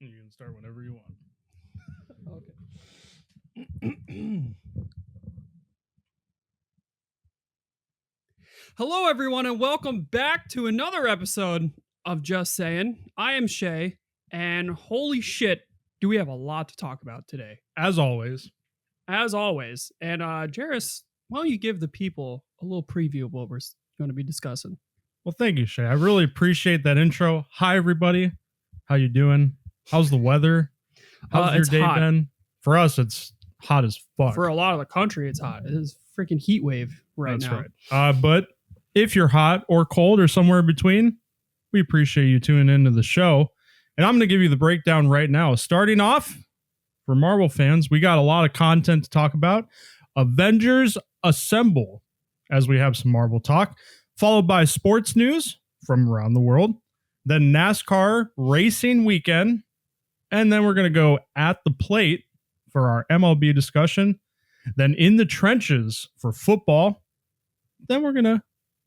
You can start whenever you want. Okay. Hello, everyone, and welcome back to another episode of Just Sayin. I am Shay, and holy shit, do we have a lot to talk about today. As always. And Jairus, why don't you give the people a little preview of what we're going to be discussing? Well, thank you, Shay. I really appreciate that intro. Hi, everybody. How you doing? How's the weather? How's your day hot. been? For us, it's hot as fuck. For a lot of the country, it's hot. It is freaking heat wave right now. That's right. But if you're hot or cold or somewhere in between, we appreciate you tuning into the show. And I'm going to give you the breakdown right now. Starting off, for Marvel fans, we got a lot of content to talk about. Avengers Assemble, as we have some Marvel talk, followed by sports news from around the world, then NASCAR racing weekend, and then we're going to go at the plate for our MLB discussion, then in the trenches for football, then we're going to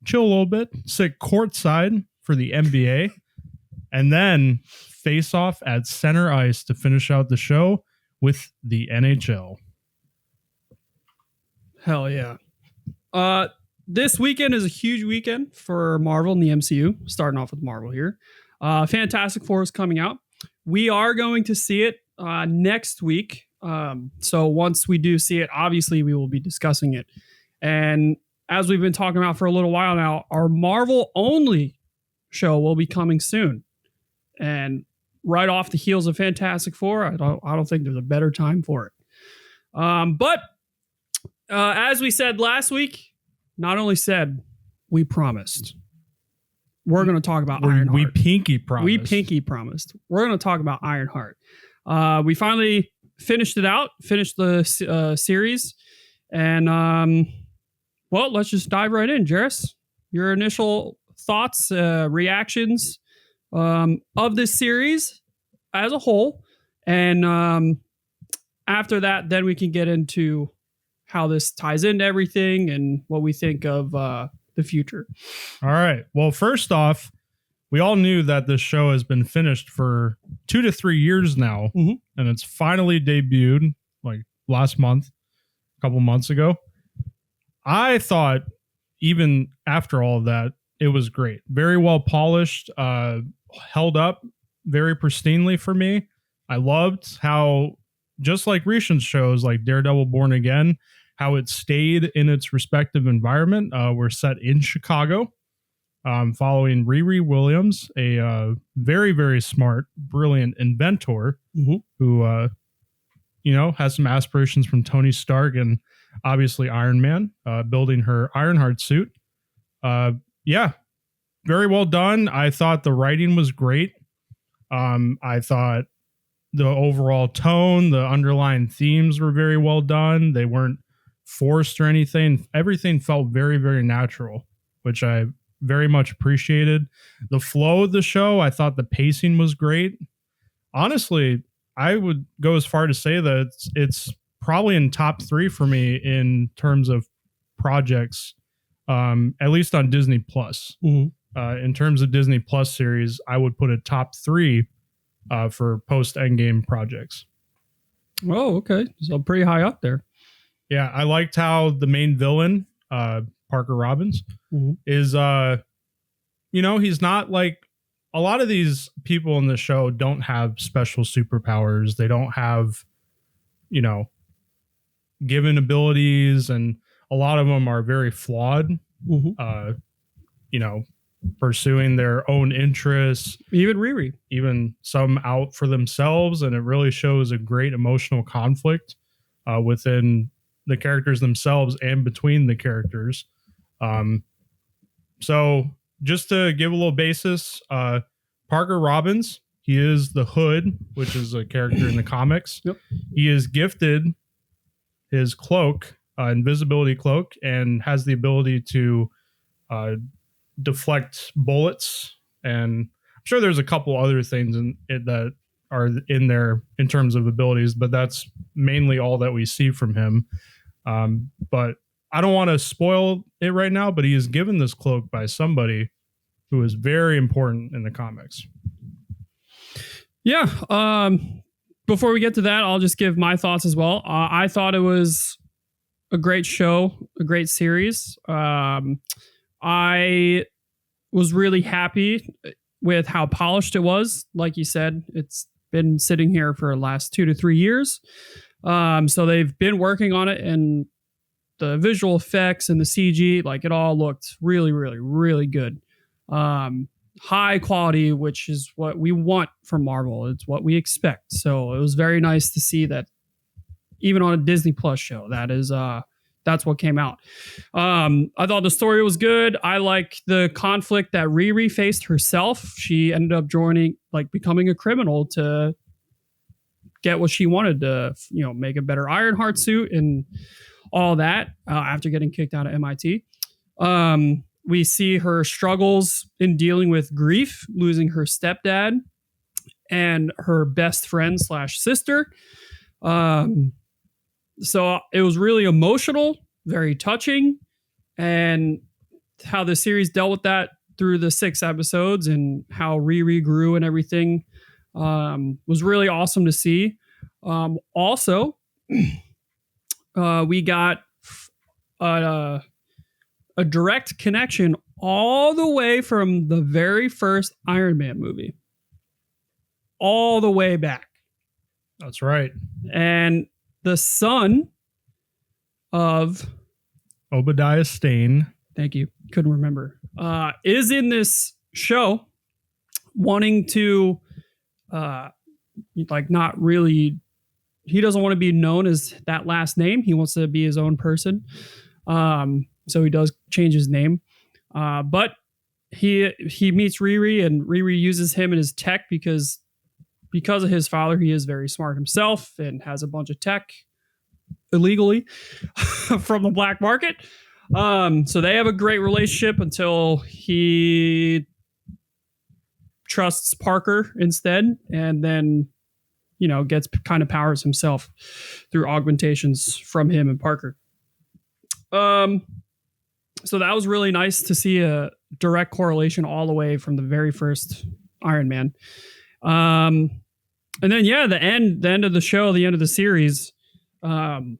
chill a little bit, sit courtside for the NBA, and then face off at center ice to finish out the show with the NHL. Hell yeah. This weekend is a huge weekend for Marvel and the MCU. Starting off with Marvel here. Fantastic Four is coming out. We are going to see it next week. So once we do see it, obviously we will be discussing it. And as we've been talking about for a little while now, our Marvel only show will be coming soon. And right off the heels of Fantastic Four, I don't think there's a better time for it. But as we said last week, not only said, we promised. We're going to talk about Ironheart. We pinky promised. We pinky promised. We're going to talk about Ironheart. We finally finished the series. And, well, let's just dive right in. Jairus, your initial thoughts, reactions of this series as a whole. And after that, then we can get into how this ties into everything and what we think of the future. All right. Well, first off, we all knew that this show has been finished for 2 to 3 years now, and it's finally debuted like last month, a couple months ago. I thought even after all of that, it was great. Very well polished, held up very pristinely for me. I loved how, just like recent shows like Daredevil Born Again, how it stayed in its respective environment. We're set in Chicago, following Riri Williams, a very, very smart, brilliant inventor who, has some aspirations from Tony Stark and obviously Iron Man, building her Ironheart suit. Yeah, very well done. I thought the writing was great. I thought the overall tone, the underlying themes were very well done. They weren't forced or anything. Everything felt very, very natural, which I very much appreciated. The flow of the show, I thought the pacing was great. Honestly, I would go as far to say that it's probably in top 3 for me in terms of projects, at least on Disney Plus. In terms of Disney Plus series, I would put it top 3 for post Endgame projects. Oh, okay. So pretty high up there. Yeah, I liked how the main villain, Parker Robbins, is, he's not like a lot of these people in the show don't have special superpowers. They don't have, given abilities, and a lot of them are very flawed, pursuing their own interests. Even Riri. Even some out for themselves, and it really shows a great emotional conflict within the characters themselves and between the characters. So just to give a little basis, Parker Robbins, he is the Hood, which is a character in the comics. Yep. He is gifted his cloak, invisibility cloak, and has the ability to deflect bullets. And I'm sure there's a couple other things in it that are in there in terms of abilities, but that's mainly all that we see from him. But I don't want to spoil it right now, but he is given this cloak by somebody who is very important in the comics. Yeah. Before we get to that, I'll just give my thoughts as well. I thought it was a great show, a great series. I was really happy with how polished it was. Like you said, it's been sitting here for the last 2 to 3 years. So they've been working on it, and the visual effects and the CG, like it all looked really, really, really good. High quality, which is what we want from Marvel. It's what we expect. So it was very nice to see that even on a Disney Plus show, that's what came out. I thought the story was good. I like the conflict that Riri faced herself. She ended up becoming a criminal to get what she wanted to, make a better Ironheart suit and all that after getting kicked out of MIT. We see her struggles in dealing with grief, losing her stepdad and her best friend / sister. So it was really emotional, very touching, and how the series dealt with that through the 6 episodes and how Riri grew and everything was really awesome to see. Also, we got a direct connection all the way from the very first Iron Man movie, all the way back. That's right. And the son of Obadiah Stane, thank you, couldn't remember, is in this show, wanting to, not really, he doesn't want to be known as that last name. He wants to be his own person. So he does change his name. But he meets Riri, and Riri uses him in his tech because of his father. He is very smart himself and has a bunch of tech illegally from the black market. So they have a great relationship until he trusts Parker instead, and then, gets kind of powers himself through augmentations from him and Parker. So that was really nice to see a direct correlation all the way from the very first Iron Man. And then, the end of the show, the end of the series, holy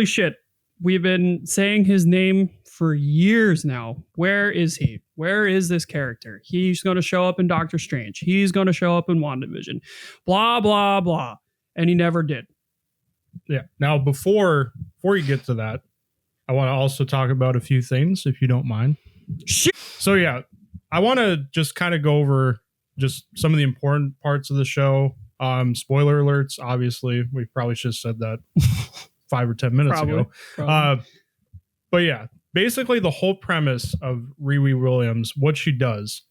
shit. We've been saying his name for years now. Where is he? Where is this character? He's going to show up in Doctor Strange. He's going to show up in WandaVision. Blah, blah, blah. And he never did. Yeah. Now, before you get to that, I want to also talk about a few things, if you don't mind. Shit. So, I want to just kind of go over just some of the important parts of the show. Spoiler alerts, obviously. We probably should have said that 5 or 10 minutes ago. But basically the whole premise of Riri Williams, what she does.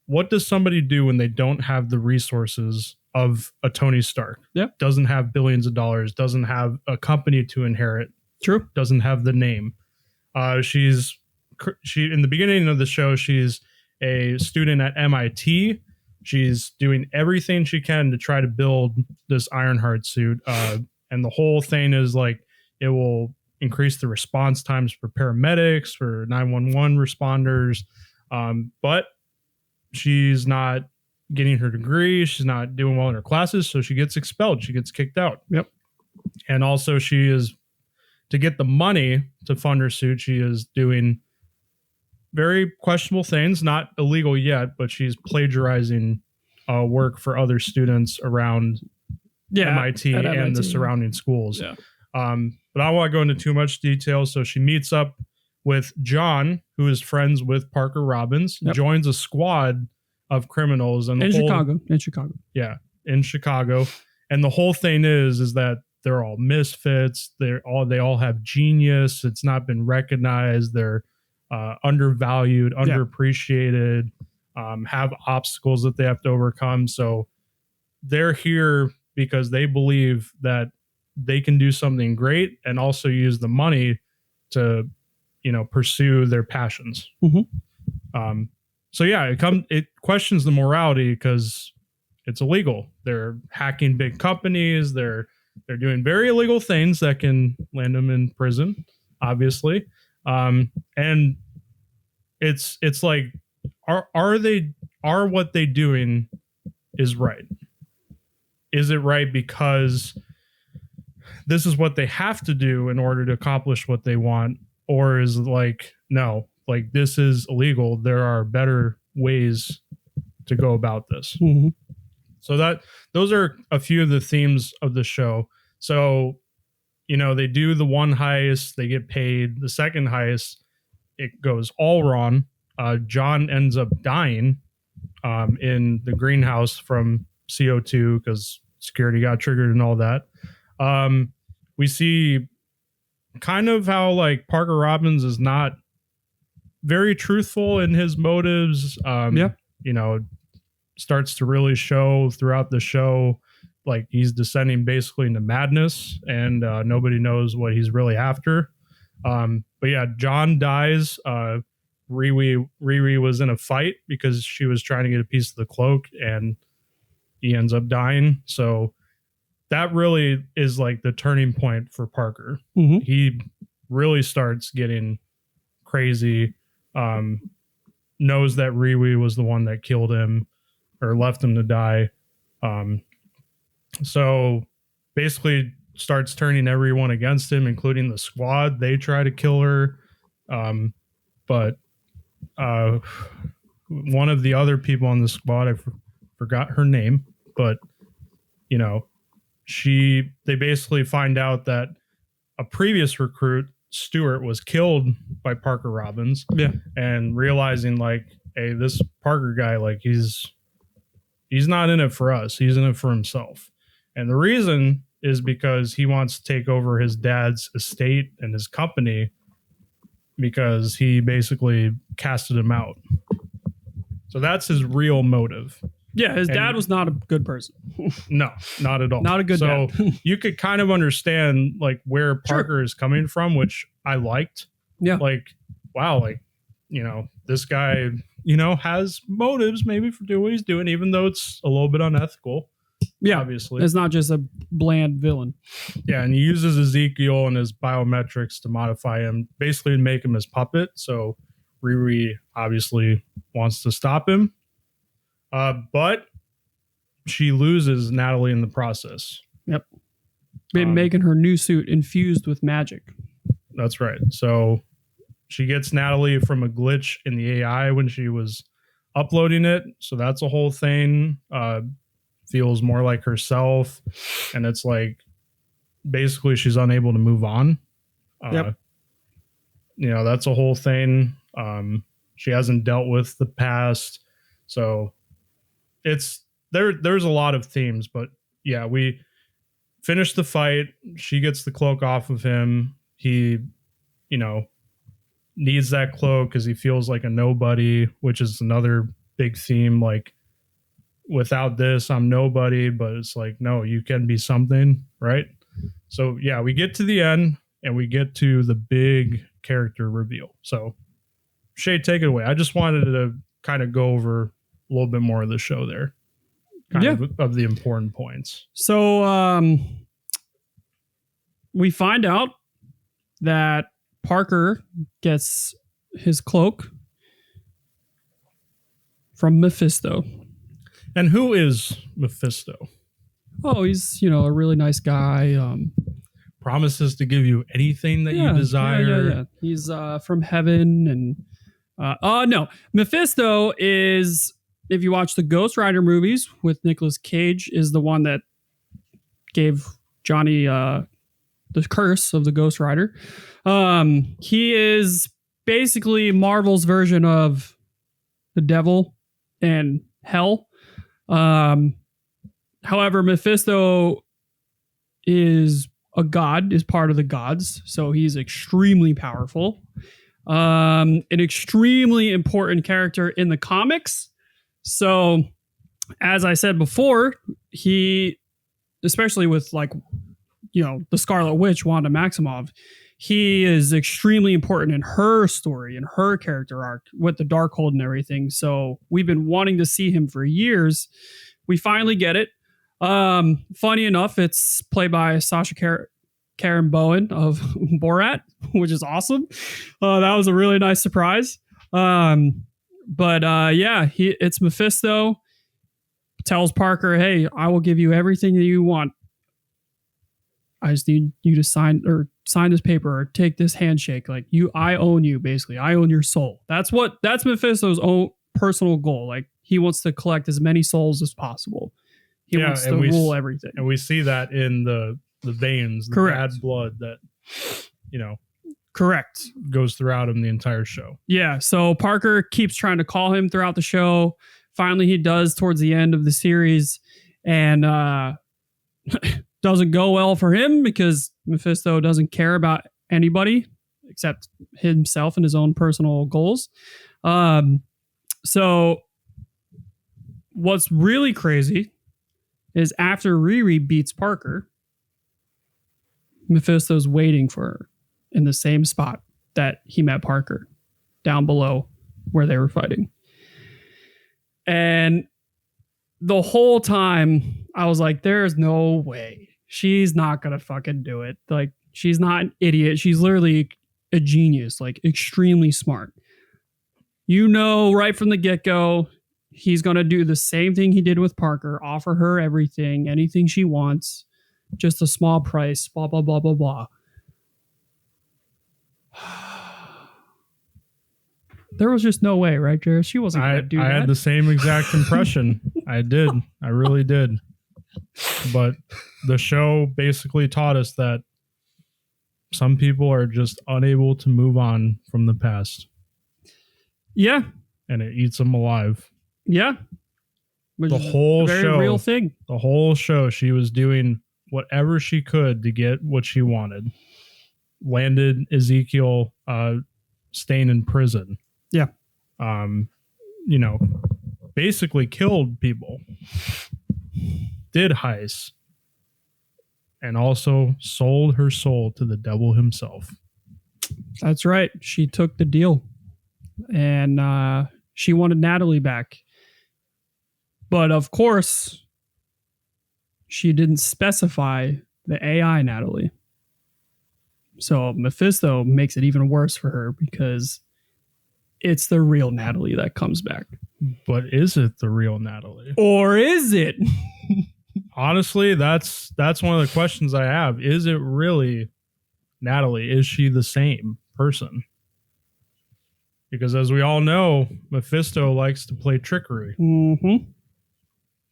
What does somebody do when they don't have the resources of a Tony Stark? Yeah. Doesn't have billions of dollars, doesn't have a company to inherit. True. Doesn't have the name. She in the beginning of the show, she's a student at MIT. She's doing everything she can to try to build this Ironheart suit. And the whole thing is like, it will increase the response times for paramedics, for 911 responders. But she's not getting her degree. She's not doing well in her classes. So she gets expelled. She gets kicked out. Yep. And also she is, to get the money to fund her suit, she is doing very questionable things, not illegal yet, but she's plagiarizing work for other students around MIT and the surrounding schools. Yeah. But I don't want to go into too much detail. So she meets up with John, who is friends with Parker Robbins, joins a squad of criminals in Chicago. Yeah, in Chicago. And the whole thing is that they're all misfits. They all have genius. It's not been recognized. They're undervalued, underappreciated, have obstacles that they have to overcome. So they're here because they believe that they can do something great and also use the money to, pursue their passions. Mm-hmm. It questions the morality because it's illegal. They're hacking big companies. They're doing very illegal things that can land them in prison, obviously. And it's like, are what they doing is right. Is it right because this is what they have to do in order to accomplish what they want? Or is it like, no, like this is illegal. There are better ways to go about this. Mm-hmm. So those are a few of the themes of the show. So, you know, they do the one heist, they get paid. The second heist, it goes all wrong. John ends up dying in the greenhouse from CO2 because security got triggered and all that. We see kind of how like Parker Robbins is not very truthful in his motives. You know, starts to really show throughout the show, like he's descending basically into madness, and nobody knows what he's really after. But yeah, John dies. Riri was in a fight because she was trying to get a piece of the cloak, and he ends up dying. So that really is like the turning point for Parker. Mm-hmm. He really starts getting crazy. Knows that Riri was the one that killed him or left him to die. So basically starts turning everyone against him, including the squad. They try to kill her. But one of the other people on the squad, I forgot her name, but you know, they basically find out that a previous recruit, Stewart, was killed by Parker Robbins. Yeah. And realizing like, hey, this Parker guy, like he's not in it for us. He's in it for himself. And the reason is because he wants to take over his dad's estate and his company because he basically casted him out. So that's his real motive. Yeah, his dad was not a good person. No, not at all. Not a good dad. So you could kind of understand like where Parker is coming from, which I liked. Yeah. Like, wow, like, you know, this guy, you know, has motives maybe for doing what he's doing, even though it's a little bit unethical. Yeah, obviously. It's not just a bland villain. Yeah, and he uses Ezekiel and his biometrics to modify him, basically to make him his puppet. So Riri obviously wants to stop him. But she loses Natalie in the process. Yep. Making her new suit infused with magic. That's right. So she gets Natalie from a glitch in the AI when she was uploading it. So that's a whole thing. Feels more like herself. And it's like, basically she's unable to move on. Yep. You know, that's a whole thing. She hasn't dealt with the past. So it's there's a lot of themes, but yeah, we finish the fight. She gets the cloak off of him. He, you know, needs that cloak because he feels like a nobody, which is another big theme. Like, without this, I'm nobody, but it's like, no, you can be something, right? So yeah, we get to the end and we get to the big character reveal. So Shay, take it away. I just wanted to kind of go over a little bit more of the show there. Kind of the important points. So we find out that Parker gets his cloak from Mephisto. And who is Mephisto? Oh, he's, you know, a really nice guy. Promises to give you anything that you desire. Yeah. He's from heaven. And no, Mephisto is, if you watch the Ghost Rider movies with Nicolas Cage, is the one that gave Johnny the curse of the Ghost Rider. He is basically Marvel's version of the devil and hell. However, Mephisto is a god, is part of the gods, so he's extremely powerful. An extremely important character in the comics. So, as I said before, he, especially with like, you know, the Scarlet Witch, Wanda Maximoff, he is extremely important in her story and her character arc with the Darkhold and everything. So we've been wanting to see him for years. We finally get it. Funny enough, it's played by Sacha Baron Cohen of Borat, which is awesome. That was a really nice surprise. It's Mephisto. tells Parker, hey, I will give you everything that you want. I just need you to sign this paper or take this handshake. Like I own you, basically. I own your soul. That's Mephisto's own personal goal. Like he wants to collect as many souls as possible. He wants to rule everything. And we see that in the veins, the bad blood that, correct, goes throughout him the entire show. Yeah. So Parker keeps trying to call him throughout the show. Finally, he does towards the end of the series, and doesn't go well for him because Mephisto doesn't care about anybody except himself and his own personal goals. So what's really crazy is after Riri beats Parker, Mephisto's waiting for her in the same spot that he met Parker, down below where they were fighting. And the whole time I was like, there's no way. She's not going to fucking do it. Like, she's not an idiot. She's literally a genius, like extremely smart. Right from the get-go, he's going to do the same thing he did with Parker, offer her everything, anything she wants, just a small price, blah, blah, blah, blah, blah. There was just no way, right, Jared? She wasn't going to do that. I had the same exact impression. I did. I really did. But the show basically taught us that some people are just unable to move on from the past. Yeah. And it eats them alive. Yeah. The whole show, real thing. The whole show, she was doing whatever she could to get what she wanted. Landed Ezekiel staying in prison. Yeah. Basically killed people. Did heists. And also sold her soul to the devil himself. That's right. She took the deal. And she wanted Natalie back. But of course, she didn't specify the AI Natalie. So Mephisto makes it even worse for her because it's the real Natalie that comes back. But is it the real Natalie? Or is it? Honestly, that's one of the questions I have. Is it really Natalie? Is she the same person? Because as we all know, Mephisto likes to play trickery. Mm-hmm.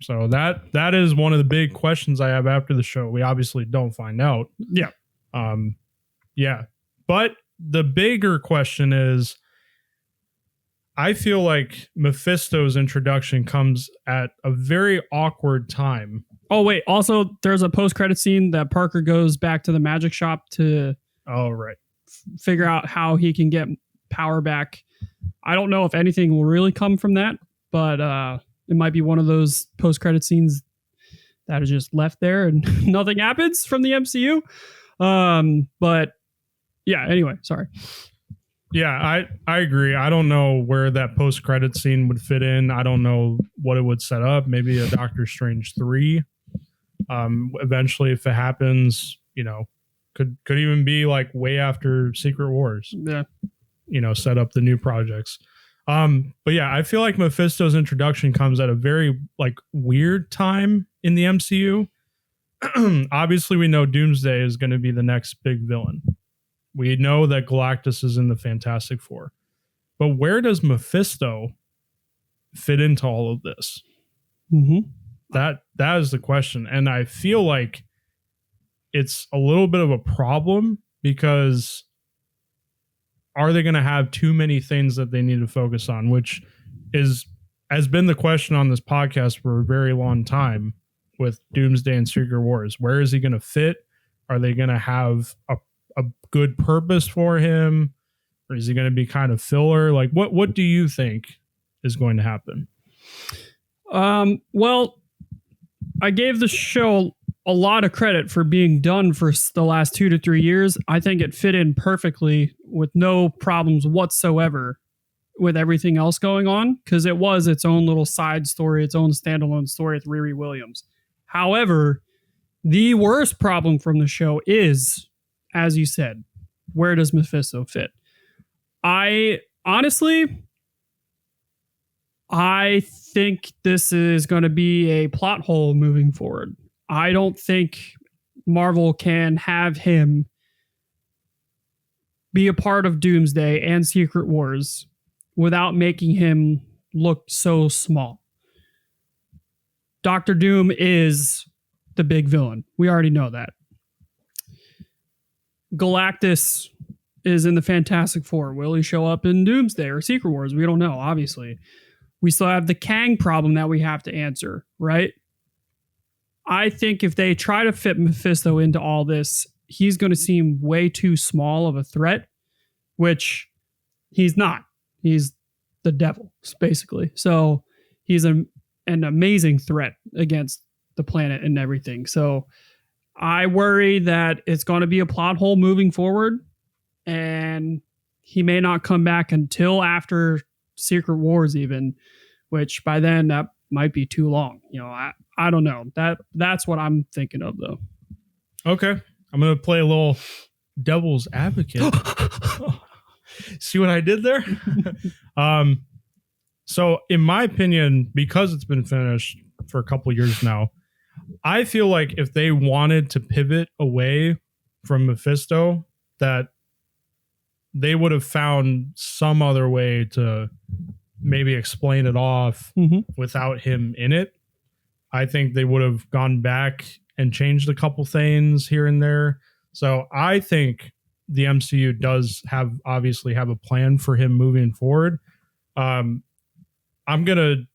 So that is one of the big questions I have after the show. We obviously don't find out. Yeah. Yeah. But the bigger question is, I feel like Mephisto's introduction comes at a very awkward time. Oh, wait. Also, there's a post-credit scene that Parker goes back to the magic shop to figure out how he can get power back. I don't know if anything will really come from that, but it might be one of those post-credit scenes that is just left there and nothing happens from the MCU. But yeah, anyway, sorry. Yeah, I agree. I don't know where that post-credit scene would fit in. I don't know what it would set up. Maybe a Doctor Strange 3. Eventually, if it happens, could even be like way after Secret Wars. Yeah. Set up the new projects. But yeah, I feel like Mephisto's introduction comes at a very weird time in the MCU. Obviously, we know Doomsday is going to be the next big villain. We know that Galactus is in the Fantastic Four. But where does Mephisto fit into all of this? Mm-hmm. That is the question. And I feel like it's a little bit of a problem because are they going to have too many things that they need to focus on, which has been the question on this podcast for a very long time with Doomsday and Secret Wars. Where is he going to fit? Are they going to have a good purpose for him, or is he going to be kind of filler? What do you think is going to happen? Well, I gave the show a lot of credit for being done for the last 2 to 3 years. I think it fit in perfectly with no problems whatsoever with everything else going on, because it was its own little side story, its own standalone story with Riri Williams. However, the worst problem from the show is, as you said, where does Mephisto fit? I honestly, I think this is going to be a plot hole moving forward. I don't think Marvel can have him be a part of Doomsday and Secret Wars without making him look so small. Doctor Doom is the big villain. We already know that. Galactus is in the Fantastic Four. Will he show up in Doomsday or Secret Wars? We don't know, obviously. We still have the Kang problem that we have to answer, right? I think if they try to fit Mephisto into all this, he's going to seem way too small of a threat, which he's not. He's the devil, basically. So he's an amazing threat against the planet and everything. So I worry that it's going to be a plot hole moving forward, and he may not come back until after Secret Wars even, which by then that might be too long. You know, I don't know. That's what I'm thinking of, though. Okay. I'm going to play a little devil's advocate. See what I did there? So in my opinion, because it's been finished for a couple years now, I feel like if they wanted to pivot away from Mephisto, that they would have found some other way to maybe explain it off without him in it. I think they would have gone back and changed a couple things here and there. So I think the MCU does obviously have a plan for him moving forward. I'm gonna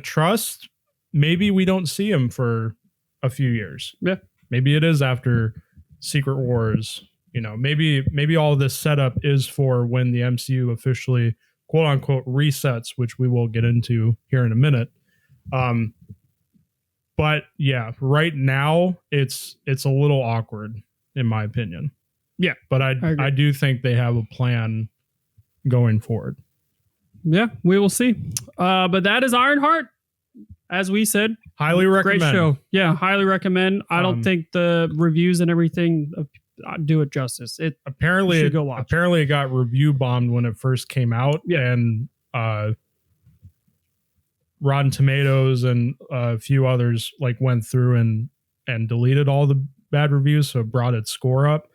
trust. Maybe we don't see him for a few years. Yeah. Maybe it is after Secret Wars. You know, maybe all this setup is for when the MCU officially, quote unquote, resets, which we will get into here in a minute. But yeah, right now it's a little awkward in my opinion. Yeah. But I do think they have a plan going forward. Yeah, we will see. But that is Ironheart. As we said, highly recommend. Great show. Yeah, highly recommend. I don't think the reviews and everything do it justice. Apparently should go watch. Apparently it got review bombed when it first came out. Yeah. And Rotten Tomatoes and a few others like went through and deleted all the bad reviews, so it brought its score up.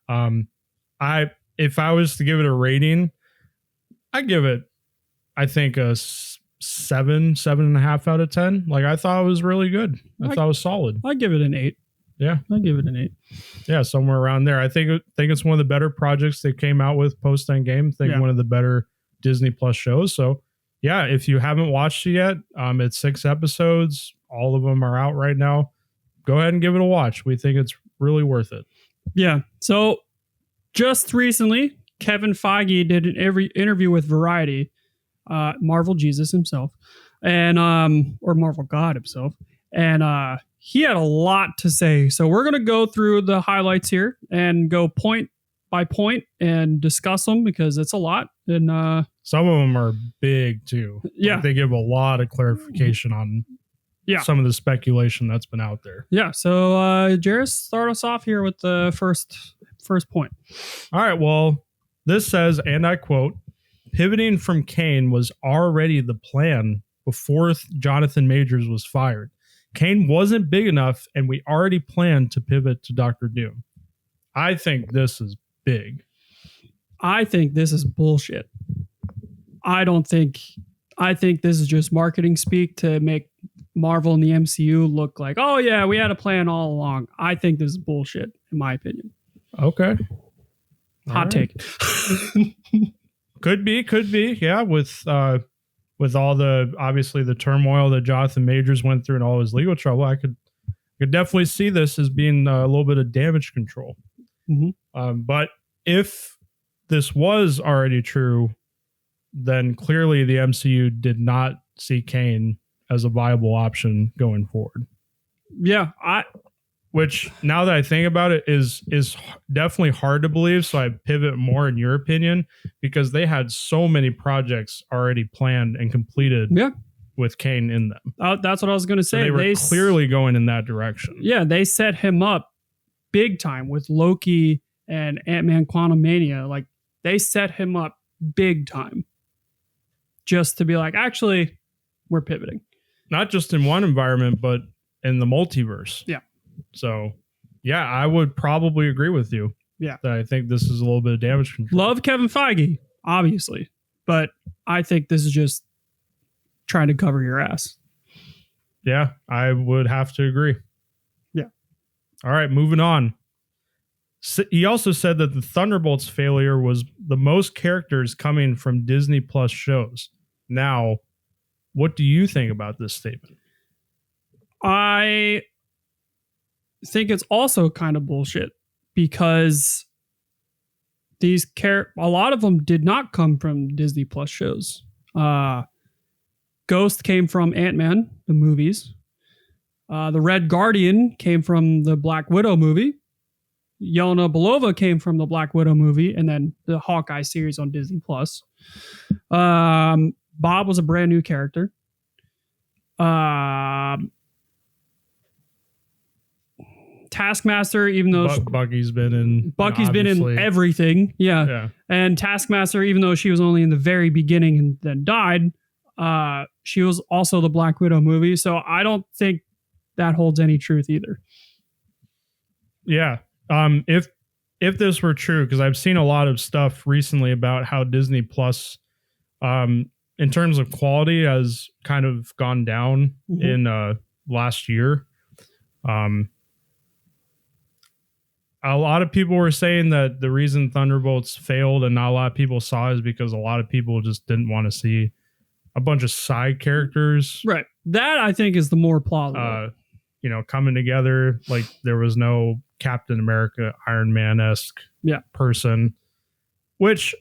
If I was to give it a rating, I'd give it, I think, a 7.5 out of 10. Like, I thought it was really good. I thought it was solid. I'd give it an 8. Yeah, I'd give it an 8. Yeah, somewhere around there. I think it's one of the better projects they came out with post Endgame. I think one of the better Disney Plus shows. So yeah, if you haven't watched it yet, it's 6 episodes. All of them are out right now. Go ahead and give it a watch. We think it's really worth it. Yeah. So just recently, Kevin Feige did an interview with Variety, Marvel Jesus himself, and or Marvel God himself, and he had a lot to say. So we're gonna go through the highlights here and go point by point and discuss them because it's a lot. And some of them are big too. Yeah, like they give a lot of clarification on some of the speculation that's been out there. Yeah. So Jairus, start us off here with the first point. All right. Well, this says, and I quote, "Pivoting from Kane was already the plan before Jonathan Majors was fired. Kane wasn't big enough, and we already planned to pivot to Dr. Doom." I think this is big. I think this is bullshit. I think this is just marketing speak to make Marvel and the MCU look like, oh yeah, we had a plan all along. I think this is bullshit, in my opinion. Okay. Hot take. Could be. Yeah. With all the, obviously the turmoil that Jonathan Majors went through and all his legal trouble, I could definitely see this as being a little bit of damage control. Mm-hmm. But if this was already true, then clearly the MCU did not see Kane as a viable option going forward. Yeah. Which, now that I think about it, is definitely hard to believe. So I pivot more in your opinion, because they had so many projects already planned and completed with Kane in them. That's what I was going to say. So they were clearly going in that direction. Yeah, they set him up big time with Loki and Ant-Man Quantumania. Like, they set him up big time just to be like, actually, we're pivoting. Not just in one environment, but in the multiverse. Yeah. So, yeah, I would probably agree with you. Yeah. That I think this is a little bit of damage control. Love Kevin Feige, obviously, but I think this is just trying to cover your ass. Yeah, I would have to agree. Yeah. All right, moving on. He also said that the Thunderbolts failure was the most characters coming from Disney Plus shows. Now, what do you think about this statement? I think it's also kind of bullshit because a lot of them did not come from Disney Plus shows. Ghost came from Ant-Man, the movies. The Red Guardian came from the Black Widow movie. Yelena Belova came from the Black Widow movie, and then the Hawkeye series on Disney Plus. Bob was a brand new character. Taskmaster, even though Bucky's been in everything, yeah. And Taskmaster, even though she was only in the very beginning and then died, she was also the Black Widow movie. So I don't think that holds any truth either. Yeah. If this were true, because I've seen a lot of stuff recently about how Disney Plus, in terms of quality, has kind of gone down in last year. A lot of people were saying that the reason Thunderbolts failed and not a lot of people saw is because a lot of people just didn't want to see a bunch of side characters. Right. That I think is the more plausible. Coming together. Like there was no Captain America, Iron Man-esque person, which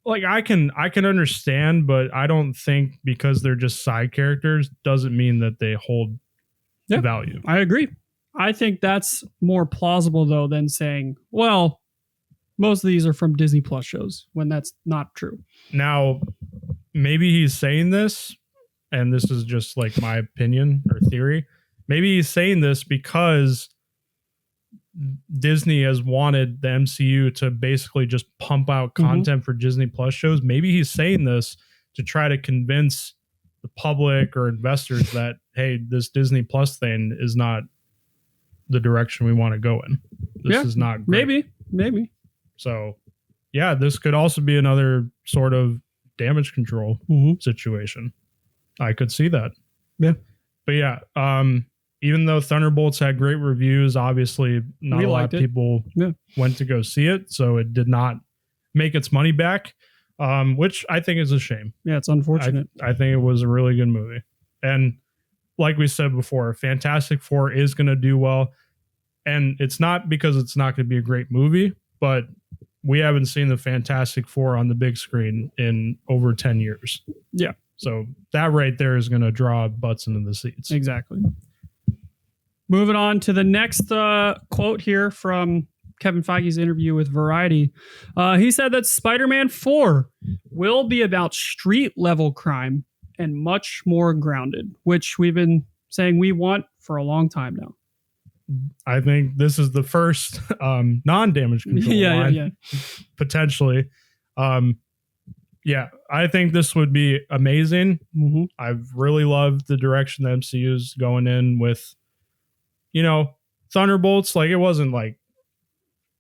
like I can understand, but I don't think because they're just side characters doesn't mean that they hold value. I agree. I think that's more plausible though than saying, well, most of these are from Disney Plus shows when that's not true. Now, maybe he's saying this, and this is just like my opinion or theory. Maybe he's saying this because Disney has wanted the MCU to basically just pump out content for Disney Plus shows. Maybe he's saying this to try to convince the public or investors that, hey, this Disney Plus thing is not the direction we want to go in. This is not great. Maybe. So, yeah, this could also be another sort of damage control situation. I could see that. Yeah. But yeah, even though Thunderbolts had great reviews, obviously not a lot of people went to go see it, so it did not make its money back, which I think is a shame. Yeah, it's unfortunate. I think it was a really good movie. And like we said before, Fantastic Four is going to do well. And it's not because it's not going to be a great movie, but we haven't seen the Fantastic Four on the big screen in over 10 years. Yeah. So that right there is going to draw butts into the seats. Exactly. Moving on to the next quote here from Kevin Feige's interview with Variety. He said that Spider-Man 4 will be about street level crime and much more grounded, which we've been saying we want for a long time now. I think this is the first non-damage control line, potentially. I think this would be amazing. I've really loved the direction the MCU is going in with, Thunderbolts. Like it wasn't like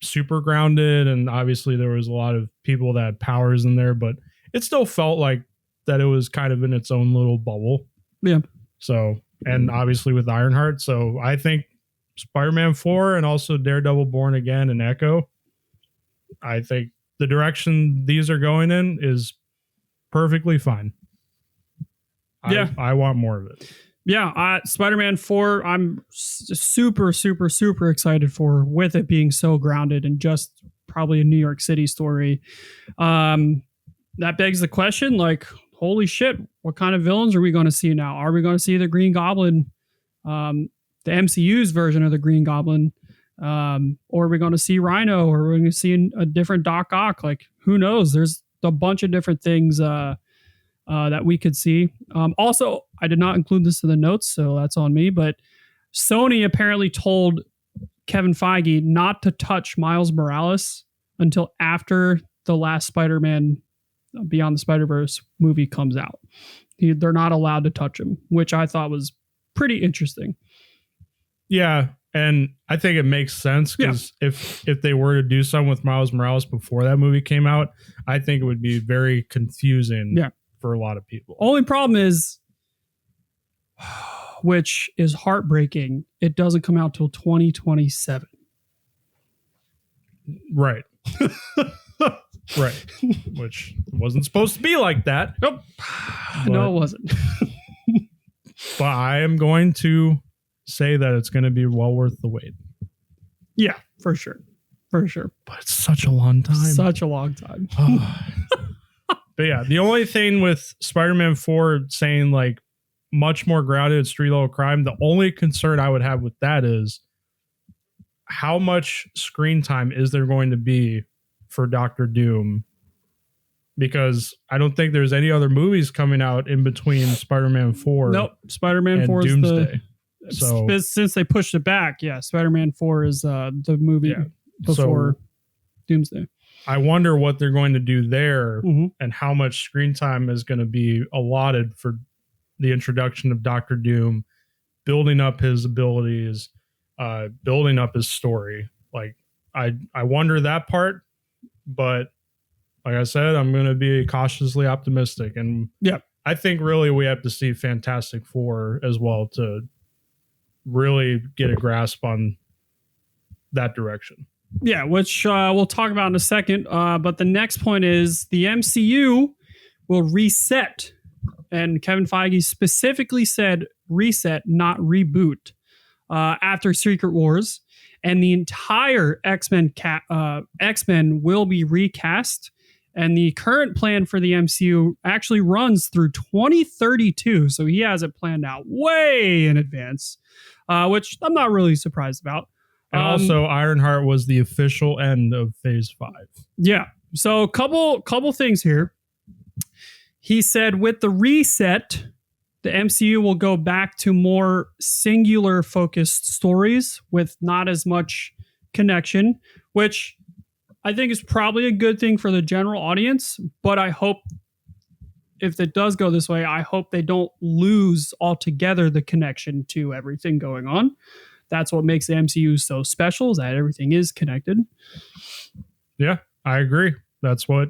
super grounded, and obviously there was a lot of people that had powers in there, but it still felt like that it was kind of in its own little bubble. Yeah. So, and obviously with Ironheart. So I think Spider-Man 4 and also Daredevil Born Again and Echo, I think the direction these are going in is perfectly fine. I want more of it. Yeah, Spider-Man 4, I'm super, super, super excited for, with it being so grounded and just probably a New York City story. That begs the question, like, holy shit, what kind of villains are we going to see now? Are we going to see the Green Goblin, the MCU's version of the Green Goblin? Or are we going to see Rhino? Or are we going to see a different Doc Ock? Like, who knows? There's a bunch of different things that we could see. Also, I did not include this in the notes, so that's on me. But Sony apparently told Kevin Feige not to touch Miles Morales until after the last Spider-Man Beyond the Spider-Verse movie comes out. They're not allowed to touch him, which I thought was pretty interesting. Yeah, and I think it makes sense because if they were to do something with Miles Morales before that movie came out, I think it would be very confusing for a lot of people. Only problem is, which is heartbreaking, it doesn't come out till 2027. Right. Right. Which wasn't supposed to be like that. Nope. No, it wasn't. But I am going to say that it's going to be well worth the wait. Yeah, for sure. For sure. But it's such a long time. Such a long time. But yeah, the only thing with Spider-Man 4 saying like much more grounded in street level crime, the only concern I would have with that is how much screen time is there going to be for Doctor Doom? Because I don't think there's any other movies coming out in between Spider-Man 4. Nope. Spider-Man 4 is Doomsday. So since they pushed it back, Spider-Man 4 is the movie before Doomsday. I wonder what they're going to do there and how much screen time is going to be allotted for the introduction of Doctor Doom, building up his abilities, building up his story. Like I wonder that part, but like I said, I'm going to be cautiously optimistic. And I think really we have to see Fantastic Four as well to really get a grasp on that direction. Yeah, which we'll talk about in a second. But the next point is the MCU will reset. And Kevin Feige specifically said reset, not reboot, after Secret Wars. And the entire X-Men will be recast. And the current plan for the MCU actually runs through 2032. So he has it planned out way in advance, which I'm not really surprised about. And also, Ironheart was the official end of Phase 5. Yeah. So a couple things here. He said with the reset, the MCU will go back to more singular focused stories with not as much connection, which I think is probably a good thing for the general audience. But I hope if it does go this way, I hope they don't lose altogether the connection to everything going on. That's what makes the MCU so special, is that everything is connected. Yeah, I agree. That's what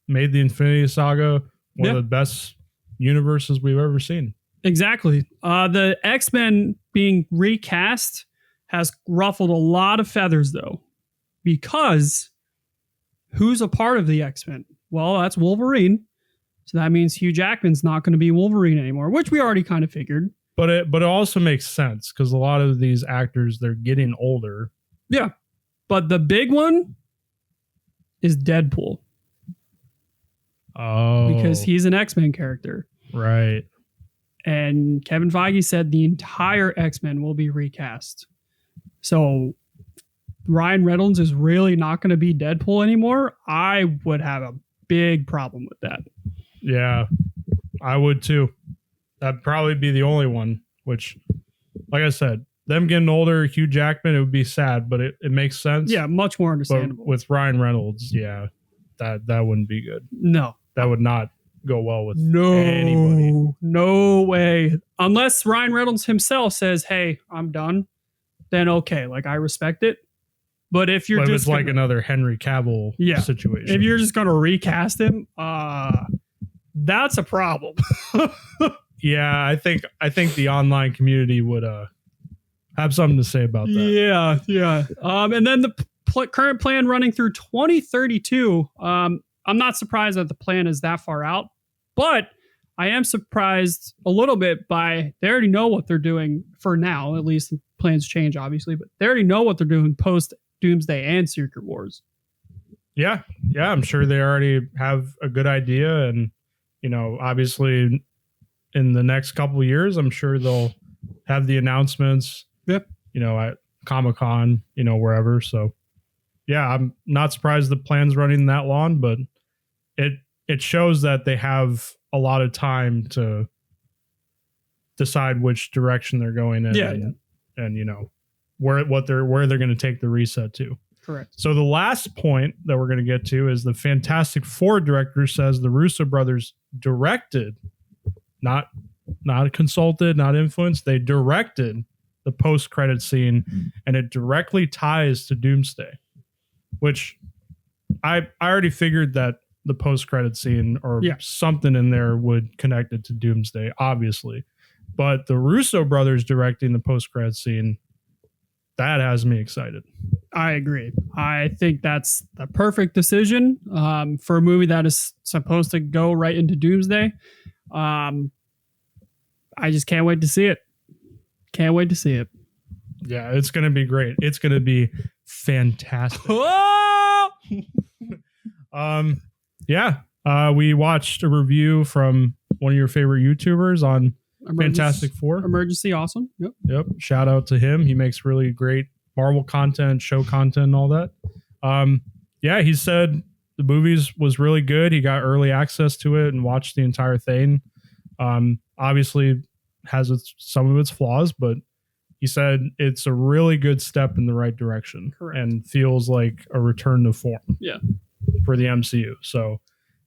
made the Infinity Saga one of the best universes we've ever seen. Exactly. The X-Men being recast has ruffled a lot of feathers, though, because who's a part of the X-Men? Well, that's Wolverine. So that means Hugh Jackman's not going to be Wolverine anymore, which we already kind of figured. But it also makes sense because a lot of these actors, they're getting older. Yeah. But the big one is Deadpool. Oh. Because he's an X-Men character. Right. And Kevin Feige said the entire X-Men will be recast. So Ryan Reynolds is really not going to be Deadpool anymore. I would have a big problem with that. Yeah, I would too. That'd probably be the only one, which, like I said, them getting older, Hugh Jackman, it would be sad, but it makes sense. Yeah, much more understandable. But with Ryan Reynolds, that wouldn't be good. No. That would not go well with anybody. No way. Unless Ryan Reynolds himself says, hey, I'm done, then okay. Like, I respect it. But if you're just like another Henry Cavill situation. If you're just going to recast him, that's a problem. Yeah, I think the online community would have something to say about that. Yeah. And then the current plan running through 2032. I'm not surprised that the plan is that far out, but I am surprised a little bit by they already know what they're doing for now. At least the plans change, obviously, but they already know what they're doing post Doomsday and Secret Wars. Yeah, I'm sure they already have a good idea, and obviously in the next couple of years, I'm sure they'll have the announcements. Yep. At Comic-Con, wherever. So, yeah, I'm not surprised the plan's running that long, but it shows that they have a lot of time to decide which direction they're going in. And where they're going to take the reset to. Correct. So the last point that we're going to get to is the Fantastic Four director says the Russo brothers directed not consulted, not influenced. They directed the post-credit scene, and it directly ties to Doomsday, which I already figured that the post-credit scene or something in there would connect it to Doomsday, obviously. But the Russo brothers directing the post-credit scene, that has me excited. I agree. I think that's the perfect decision for a movie that is supposed to go right into Doomsday. I just can't wait to see it. Can't wait to see it. Yeah, it's going to be great. It's going to be fantastic. We watched a review from one of your favorite YouTubers on Fantastic Four. Emergency Awesome. Yep. Shout out to him. He makes really great Marvel content, show content, and all that. He said the movies was really good. He got early access to it and watched the entire thing. Obviously has some of its flaws, but he said it's a really good step in the right direction. Correct. And feels like a return to form. Yeah. For the MCU. So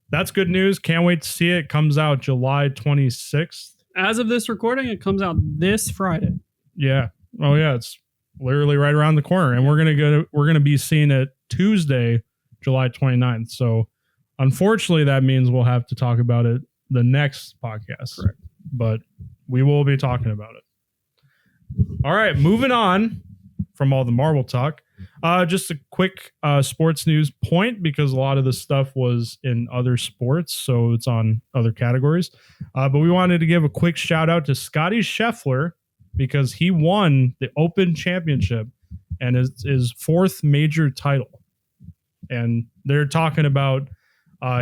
that's good news. Can't wait to see it. Comes out July 26th. As of this recording, it comes out this Friday. Yeah. Oh yeah, it's literally right around the corner, and we're gonna be seeing it Tuesday, July 29th. So unfortunately, that means we'll have to talk about it the next podcast. Correct. But we will be talking about it. All right, moving on from all the Marvel talk. Just a quick sports news point, because a lot of the stuff was in other sports, so it's on other categories. But we wanted to give a quick shout out to Scotty Scheffler, because he won the Open Championship and his fourth major title. And they're talking about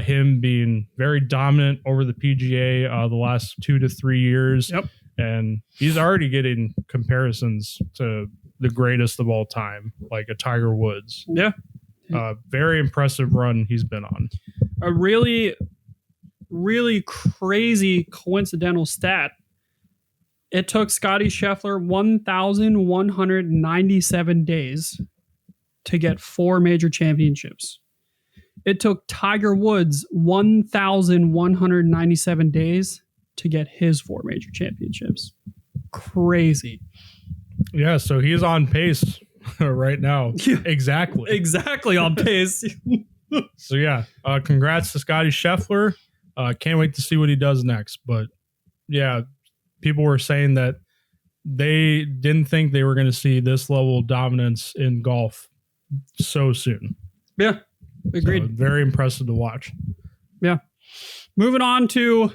him being very dominant over the PGA the last 2 to 3 years. Yep. And he's already getting comparisons to the greatest of all time, like a Tiger Woods. Yeah. Very impressive run he's been on. A really, really crazy coincidental stat. It took Scotty Scheffler 1,197 days to get 4 major championships. It took Tiger Woods 1,197 days to get his 4 major championships. Crazy. Yeah, so he's on pace right now. Exactly on pace. So yeah, congrats to Scotty Scheffler. Can't wait to see what he does next. But yeah, people were saying that they didn't think they were going to see this level of dominance in golf so soon. Yeah, agreed. So very impressive to watch. Yeah. Moving on to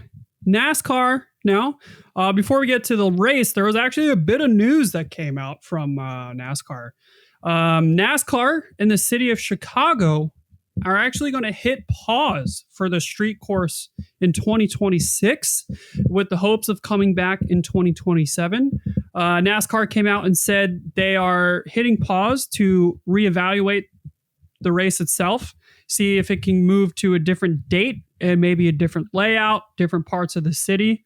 NASCAR now. Before we get to the race, there was actually a bit of news that came out from NASCAR. NASCAR in the city of Chicago are actually going to hit pause for the street course in 2026 with the hopes of coming back in 2027. NASCAR came out and said they are hitting pause to reevaluate the race itself, see if it can move to a different date and maybe a different layout, different parts of the city.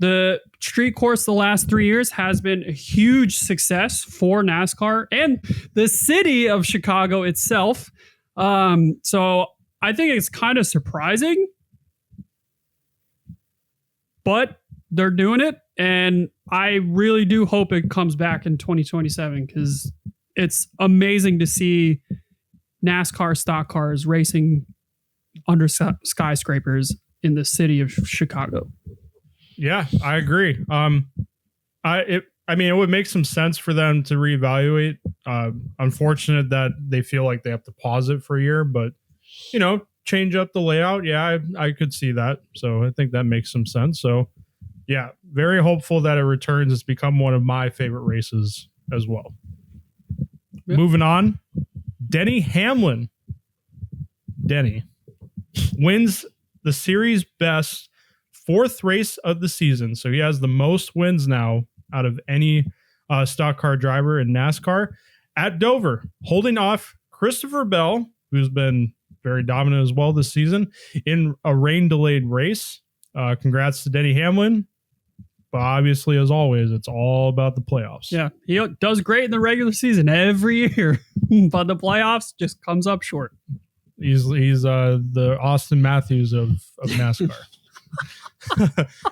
The street course the last 3 years has been a huge success for NASCAR and the city of Chicago itself. So I think it's kind of surprising, but they're doing it. And I really do hope it comes back in 2027, because it's amazing to see NASCAR stock cars racing under skyscrapers in the city of Chicago. Yeah, I agree. It would make some sense for them to reevaluate. Unfortunate that they feel like they have to pause it for a year, but change up the layout. Yeah, I could see that. So I think that makes some sense. So yeah, very hopeful that it returns. It's become one of my favorite races as well. Yep. Moving on, Denny Hamlin. Denny wins the series best 4th race of the season. So he has the most wins now out of any stock car driver in NASCAR at Dover, holding off Christopher Bell, who's been very dominant as well this season in a rain-delayed race. Congrats to Denny Hamlin. But obviously, as always, it's all about the playoffs. Yeah, he does great in the regular season every year, but the playoffs just comes up short. He's the Austin Matthews of NASCAR.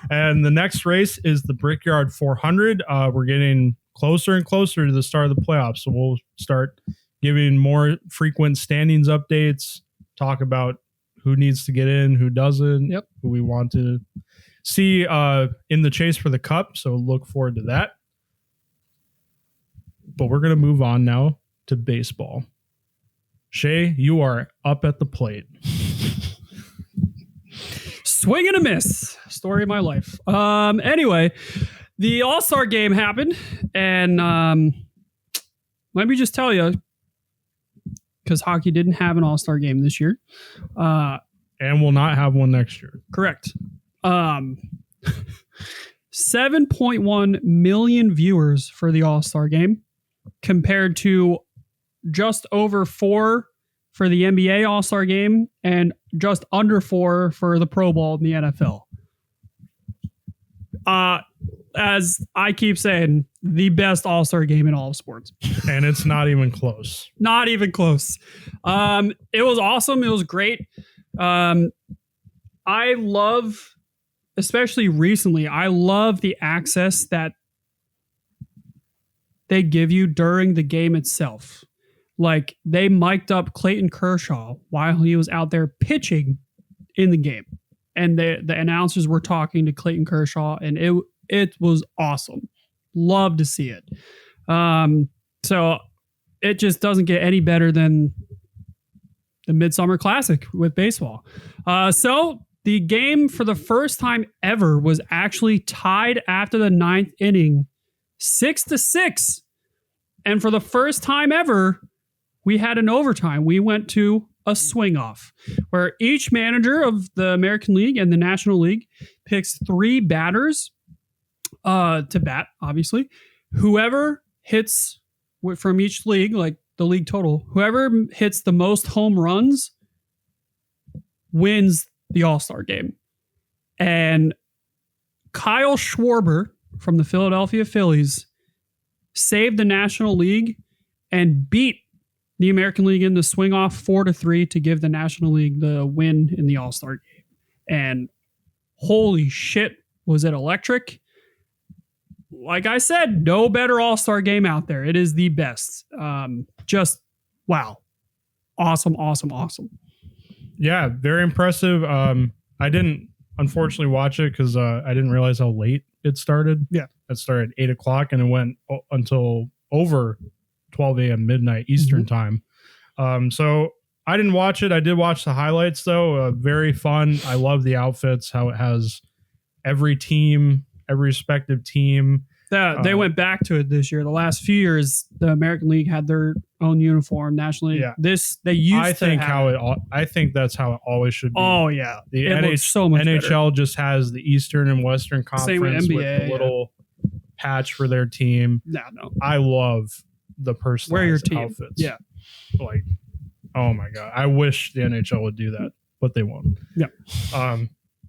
And the next race is the Brickyard 400. We're getting closer and closer to the start of the playoffs. So we'll start giving more frequent standings updates, talk about who needs to get in, who doesn't, who we want to see in the chase for the cup. So look forward to that. But we're going to move on now to baseball. Shay, you are up at the plate. Swing and a miss. Story of my life. Anyway, the All-Star game happened, and let me just tell you, because hockey didn't have an All-Star game this year. And will not have one next year. Correct. 7.1 million viewers for the All-Star game, compared to just over 4 for the NBA All-Star game and just under 4 for the Pro Bowl in the NFL. As I keep saying, the best All-Star game in all of sports. And it's not even close. Not even close. It was awesome. It was great. I love, especially recently, I love the access that they give you during the game itself. Like, they mic'd up Clayton Kershaw while he was out there pitching in the game. And the announcers were talking to Clayton Kershaw, and it was awesome. Love to see it. So it just doesn't get any better than the Midsummer Classic with baseball. So the game for the first time ever was actually tied after the 9th inning, 6-6. And for the first time ever, we had an overtime. We went to a swing off, where each manager of the American League and the National League picks 3 batters to bat, obviously. Whoever hits from each league, like the league total, whoever hits the most home runs wins the All-Star game. And Kyle Schwarber from the Philadelphia Phillies saved the National League and beat the American League in the swing off 4-3 to give the National League the win in the All-Star game. And holy shit, was it electric? Like I said, no better All-Star game out there. It is the best. Just wow. Awesome. Yeah, very impressive. I didn't unfortunately watch it because I didn't realize how late it started. Yeah. It started at 8 o'clock and it went until over 12 a.m. midnight Eastern time. So I didn't watch it. I did watch the highlights though. Very fun. I love the outfits, how it has every respective team. They went back to it this year. The last few years, the American League had their own uniform. National League, they used. I think that's how it always should be. Oh yeah, the NHL better. just has the Eastern and Western Conference with a little patch for their team. No, I love the personalized outfits. Yeah, like, oh my god, I wish the NHL would do that, but they won't. Yeah,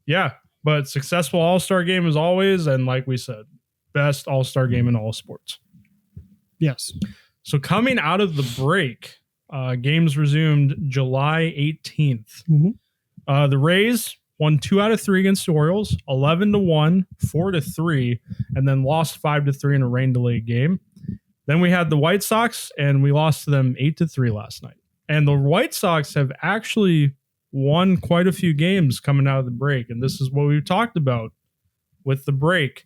yeah, but successful All-Star game as always, and like we said, best All-Star game in all sports. Yes. So coming out of the break, games resumed July 18th. The Rays won 2 out of 3 against the Orioles, 11-1, 4-3, and then lost 5-3 in a rain-delayed game. Then we had the White Sox, and we lost to them 8-3 last night. And the White Sox have actually won quite a few games coming out of the break, and this is what we've talked about with the break.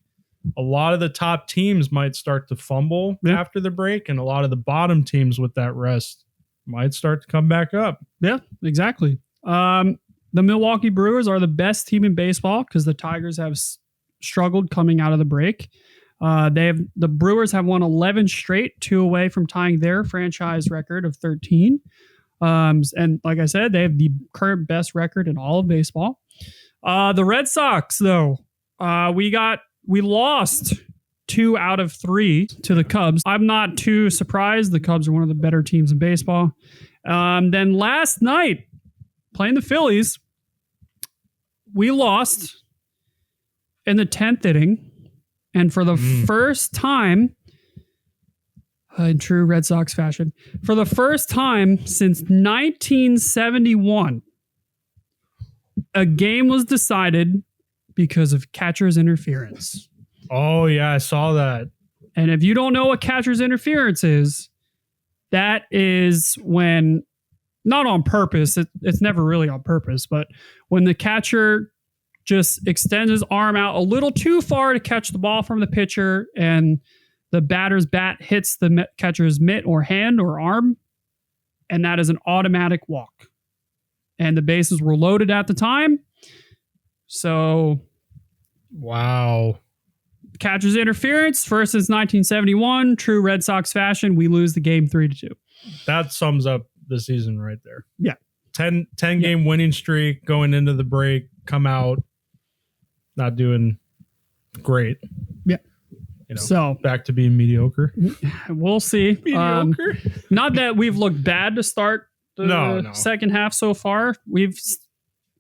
A lot of the top teams might start to fumble after the break, and a lot of the bottom teams with that rest might start to come back up. Yeah, exactly. The Milwaukee Brewers are the best team in baseball because the Tigers have struggled coming out of the break. The Brewers have won 11 straight, 2 away from tying their franchise record of 13. And like I said, they have the current best record in all of baseball. The Red Sox, though, we lost 2 out of 3 to the Cubs. I'm not too surprised. The Cubs are one of the better teams in baseball. Then last night, playing the Phillies, we lost in the 10th inning. And for the first time, in true Red Sox fashion, for the first time since 1971, a game was decided because of catcher's interference. Oh, yeah, I saw that. And if you don't know what catcher's interference is, that is when, not on purpose, it's never really on purpose, but when the catcher just extends his arm out a little too far to catch the ball from the pitcher and the batter's bat hits the catcher's mitt or hand or arm, and that is an automatic walk. And the bases were loaded at the time. So, wow. Catcher's interference, first since 1971, true Red Sox fashion, we lose the game 3-2. That sums up the season right there. Yeah. 10 game winning streak going into the break, come out, not doing great. Yeah. You know, so back to being mediocre. We'll see. Mediocre. Not that we've looked bad to start the second half so far. We've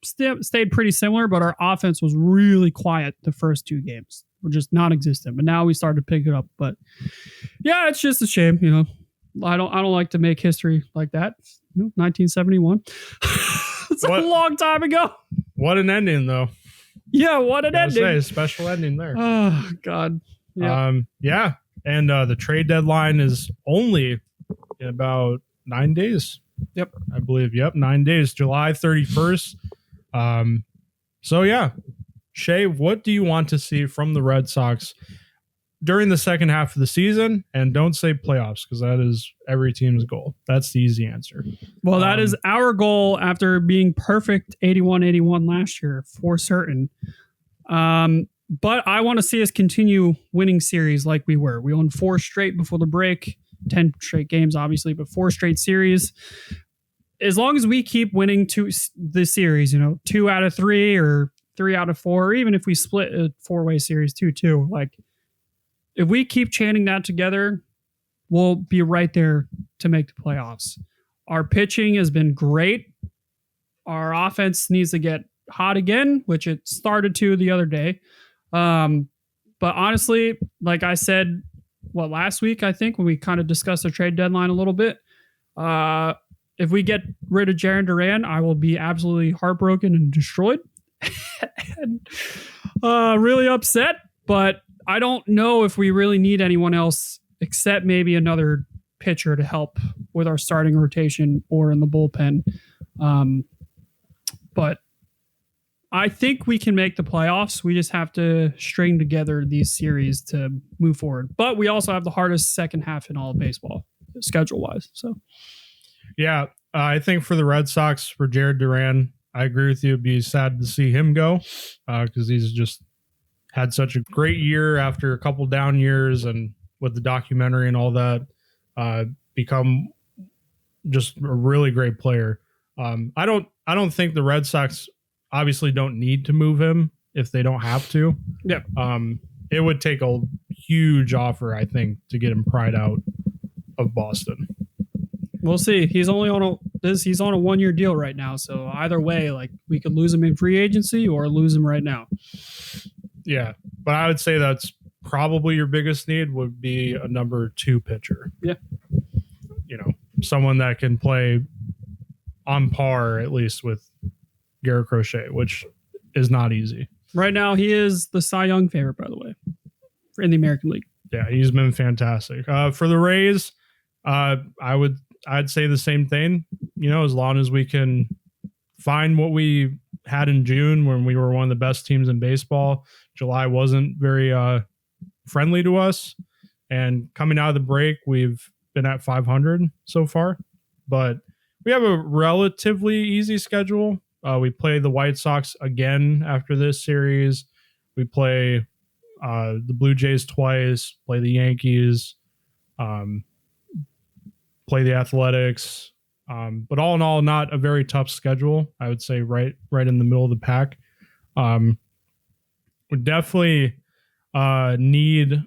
stayed pretty similar, but our offense was really quiet the first 2 games. We're just non-existent. But now we started to pick it up. But yeah, it's just a shame, you know. I don't like to make history like that. 1971. It's a long time ago. What an ending, though. Yeah, what an ending. Say, a special ending there. Oh, God. Yeah. Yeah. And the trade deadline is only in about 9 days. Yep. I believe. Yep. 9 days. July 31st. So, yeah. Shay, what do you want to see from the Red Sox during the second half of the season? And don't say playoffs, because that is every team's goal. That's the easy answer. Well, that is our goal after being perfect 81-81 last year for certain. But I want to see us continue winning series like we were. We won 4 straight before the break, 10 straight games, obviously, but 4 straight series. As long as we keep winning the series, 2 out of 3 or 3 out of 4, or even if we split a 4-way series 2-2, like if we keep chanting that together, we'll be right there to make the playoffs. Our pitching has been great. Our offense needs to get hot again, which it started to the other day. But honestly, like I said, last week, I think, when we kind of discussed the trade deadline a little bit, if we get rid of Jarren Duran, I will be absolutely heartbroken and destroyed and really upset. But I don't know if we really need anyone else except maybe another pitcher to help with our starting rotation or in the bullpen. But I think we can make the playoffs. We just have to string together these series to move forward. But we also have the hardest second half in all of baseball, schedule-wise. So, yeah, I think for the Red Sox, for Jarren Duran, I agree with you. It'd be sad to see him go because he's just had such a great year after a couple down years, and with the documentary and all that, become just a really great player. I don't think the Red Sox obviously don't need to move him if they don't have to. Yeah. It would take a huge offer, I think, to get him pried out of Boston. We'll see. He's only on a 1-year deal right now. So either way, like, we could lose him in free agency or lose him right now. Yeah. But I would say that's probably your biggest need would be a number 2 pitcher. Yeah. Someone that can play on par at least with Garrett Crochet, which is not easy. Right now, he is the Cy Young favorite, by the way, in the American League. Yeah, he's been fantastic. For the Rays, I'd say the same thing. As long as we can find what we had in June when we were one of the best teams in baseball. July wasn't very friendly to us, and coming out of the break, we've been at 500 so far, but we have a relatively easy schedule. We play the White Sox again after this series. We play the Blue Jays twice, play the Yankees, play the Athletics. But all in all, not a very tough schedule. I would say right in the middle of the pack. We definitely need,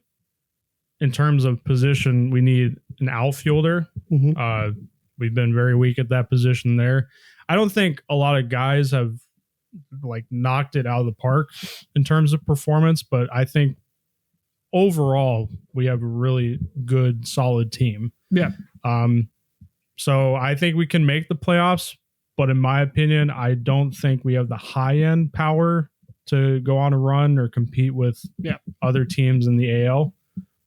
in terms of position, we need an outfielder. Mm-hmm. We've been very weak at that position there. I don't think a lot of guys have knocked it out of the park in terms of performance, but I think overall we have a really good, solid team. Yeah. So I think we can make the playoffs, but in my opinion, I don't think we have the high end power to go on a run or compete with other teams in the AL.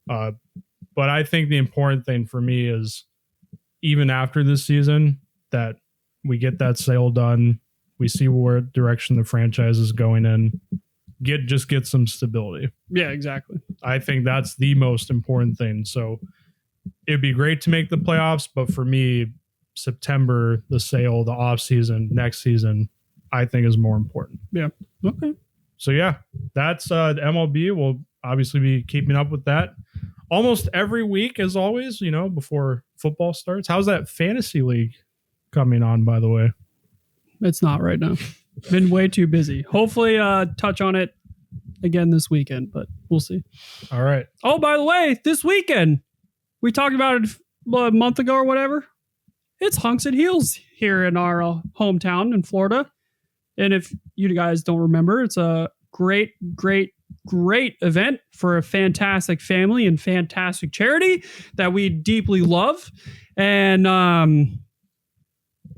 But I think the important thing for me is even after this season that we get that sale done. We see where direction the franchise is going in. Get some stability. Yeah, exactly. I think that's the most important thing. So it'd be great to make the playoffs, but for me, September, the sale, the off season, next season, I think is more important. Yeah. Okay. So yeah, that's the MLB. We'll obviously be keeping up with that almost every week, as always, before football starts. How's that fantasy league coming on, by the way? It's not right now. Been way too busy. Hopefully touch on it again this weekend, but we'll see. All right. Oh, by the way, this weekend, we talked about it a month ago or whatever. It's Hunks and Heels here in our hometown in Florida. And if you guys don't remember, it's a great event for a fantastic family and fantastic charity that we deeply love. And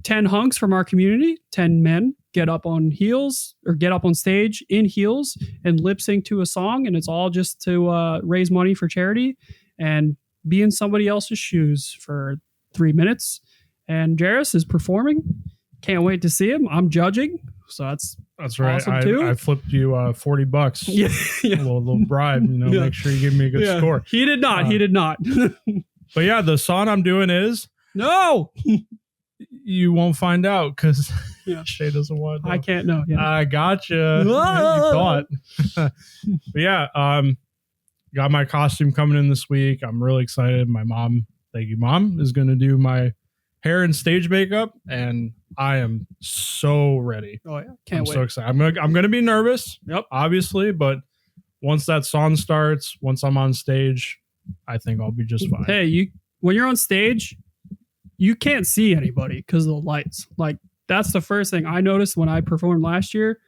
10 hunks from our community, 10 men get up on stage in heels and lip sync to a song. And it's all just to raise money for charity and be in somebody else's shoes for 3 minutes. And Jairus is performing. Can't wait to see him. I'm judging. So that's right. Awesome too. I flipped you $40. Yeah. A little bribe, make sure you give me a good score. He did not. But yeah, the song I'm doing is no. You won't find out because Shay doesn't want to. I can't know. Yeah. I gotcha. You thought. But yeah, got my costume coming in this week. I'm really excited. My mom, thank you, Mom, is going to do my hair and stage makeup, and I am so ready. Oh yeah, can't wait. I'm so excited. I'm gonna be nervous. Yep, obviously, but once that song starts, once I'm on stage, I think I'll be just fine. Hey, when you're on stage, you can't see anybody because of the lights. Like that's the first thing I noticed when I performed last year,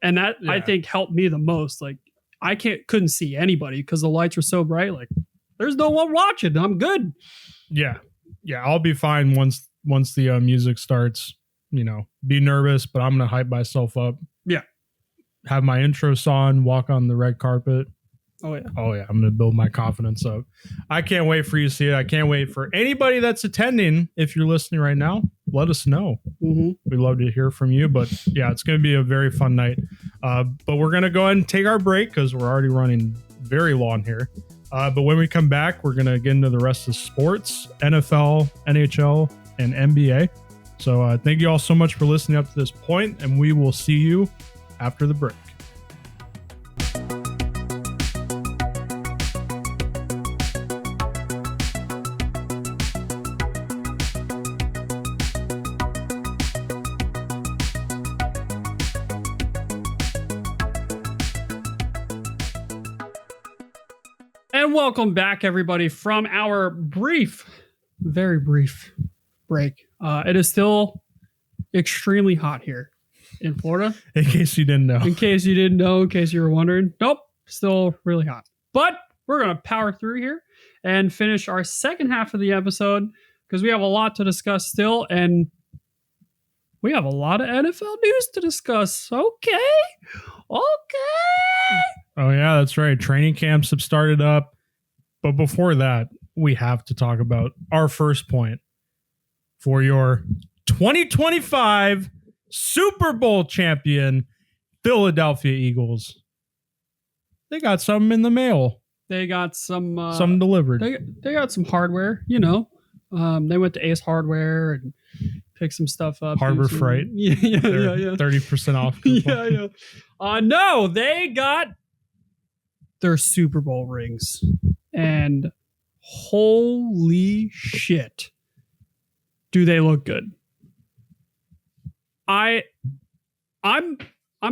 and that I think helped me the most. Like I couldn't see anybody because the lights were so bright. Like there's no one watching. I'm good. Yeah, I'll be fine once the music starts. Be nervous, but I'm gonna hype myself up. Yeah, have my intro song, walk on the red carpet. Oh yeah. I'm gonna build my confidence up. I can't wait for you to see it. I can't wait for anybody that's attending. If you're listening right now, let us know. Mm-hmm. We'd love to hear from you. But yeah, it's gonna be a very fun night. But we're gonna go ahead and take our break because we're already running very long here. But when we come back, we're gonna get into the rest of sports, NFL, NHL, and NBA. So thank you all so much for listening up to this point, and we will see you after the break. And welcome back, everybody, from our very brief break. It is still extremely hot here in Florida. In case you didn't know. In case you were wondering. Nope, still really hot. But we're going to power through here and finish our second half of the episode because we have a lot to discuss still, and we have a lot of NFL news to discuss. Okay. Oh, yeah, that's right. Training camps have started up. But before that, we have to talk about our first point for your 2025 Super Bowl champion, Philadelphia Eagles. They got something in the mail. They got some delivered. They got some hardware, They went to Ace Hardware and picked some stuff up. Harbor Freight. Yeah. 30% off. Yeah. No, they got their Super Bowl rings. And holy shit, do they look good. I'm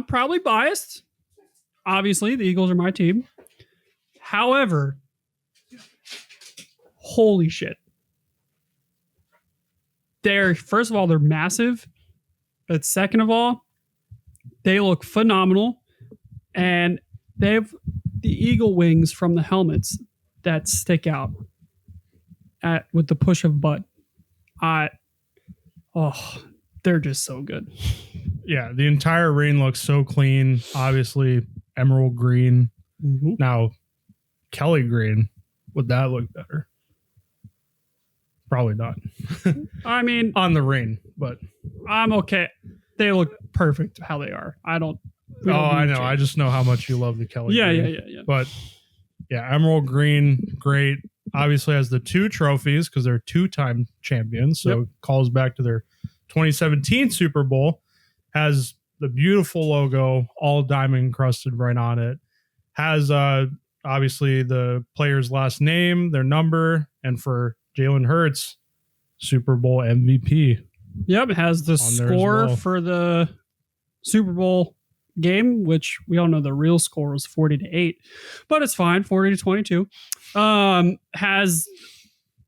probably biased. Obviously, the Eagles are my team. However, holy shit. First of all, they're massive. But second of all, they look phenomenal. And they have the eagle wings from the helmets that stick out with the push of button. They're just so good. Yeah, the entire ring looks so clean. Obviously, emerald green. Mm-hmm. Now, Kelly green, would that look better? Probably not. I mean, on the ring, but I'm okay. They look perfect how they are. I know. I just know how much you love the Kelly green. Yeah. But yeah, emerald green, great. Obviously has the 2 trophies because they're 2-time champions. So calls back to their 2017 Super Bowl. Has the beautiful logo, all diamond encrusted right on it. Has obviously the player's last name, their number, and for Jalen Hurts, Super Bowl MVP. Yep, it has the score for the Super Bowl game, which we all know the real score was 40-8, but it's fine, 40-22. Has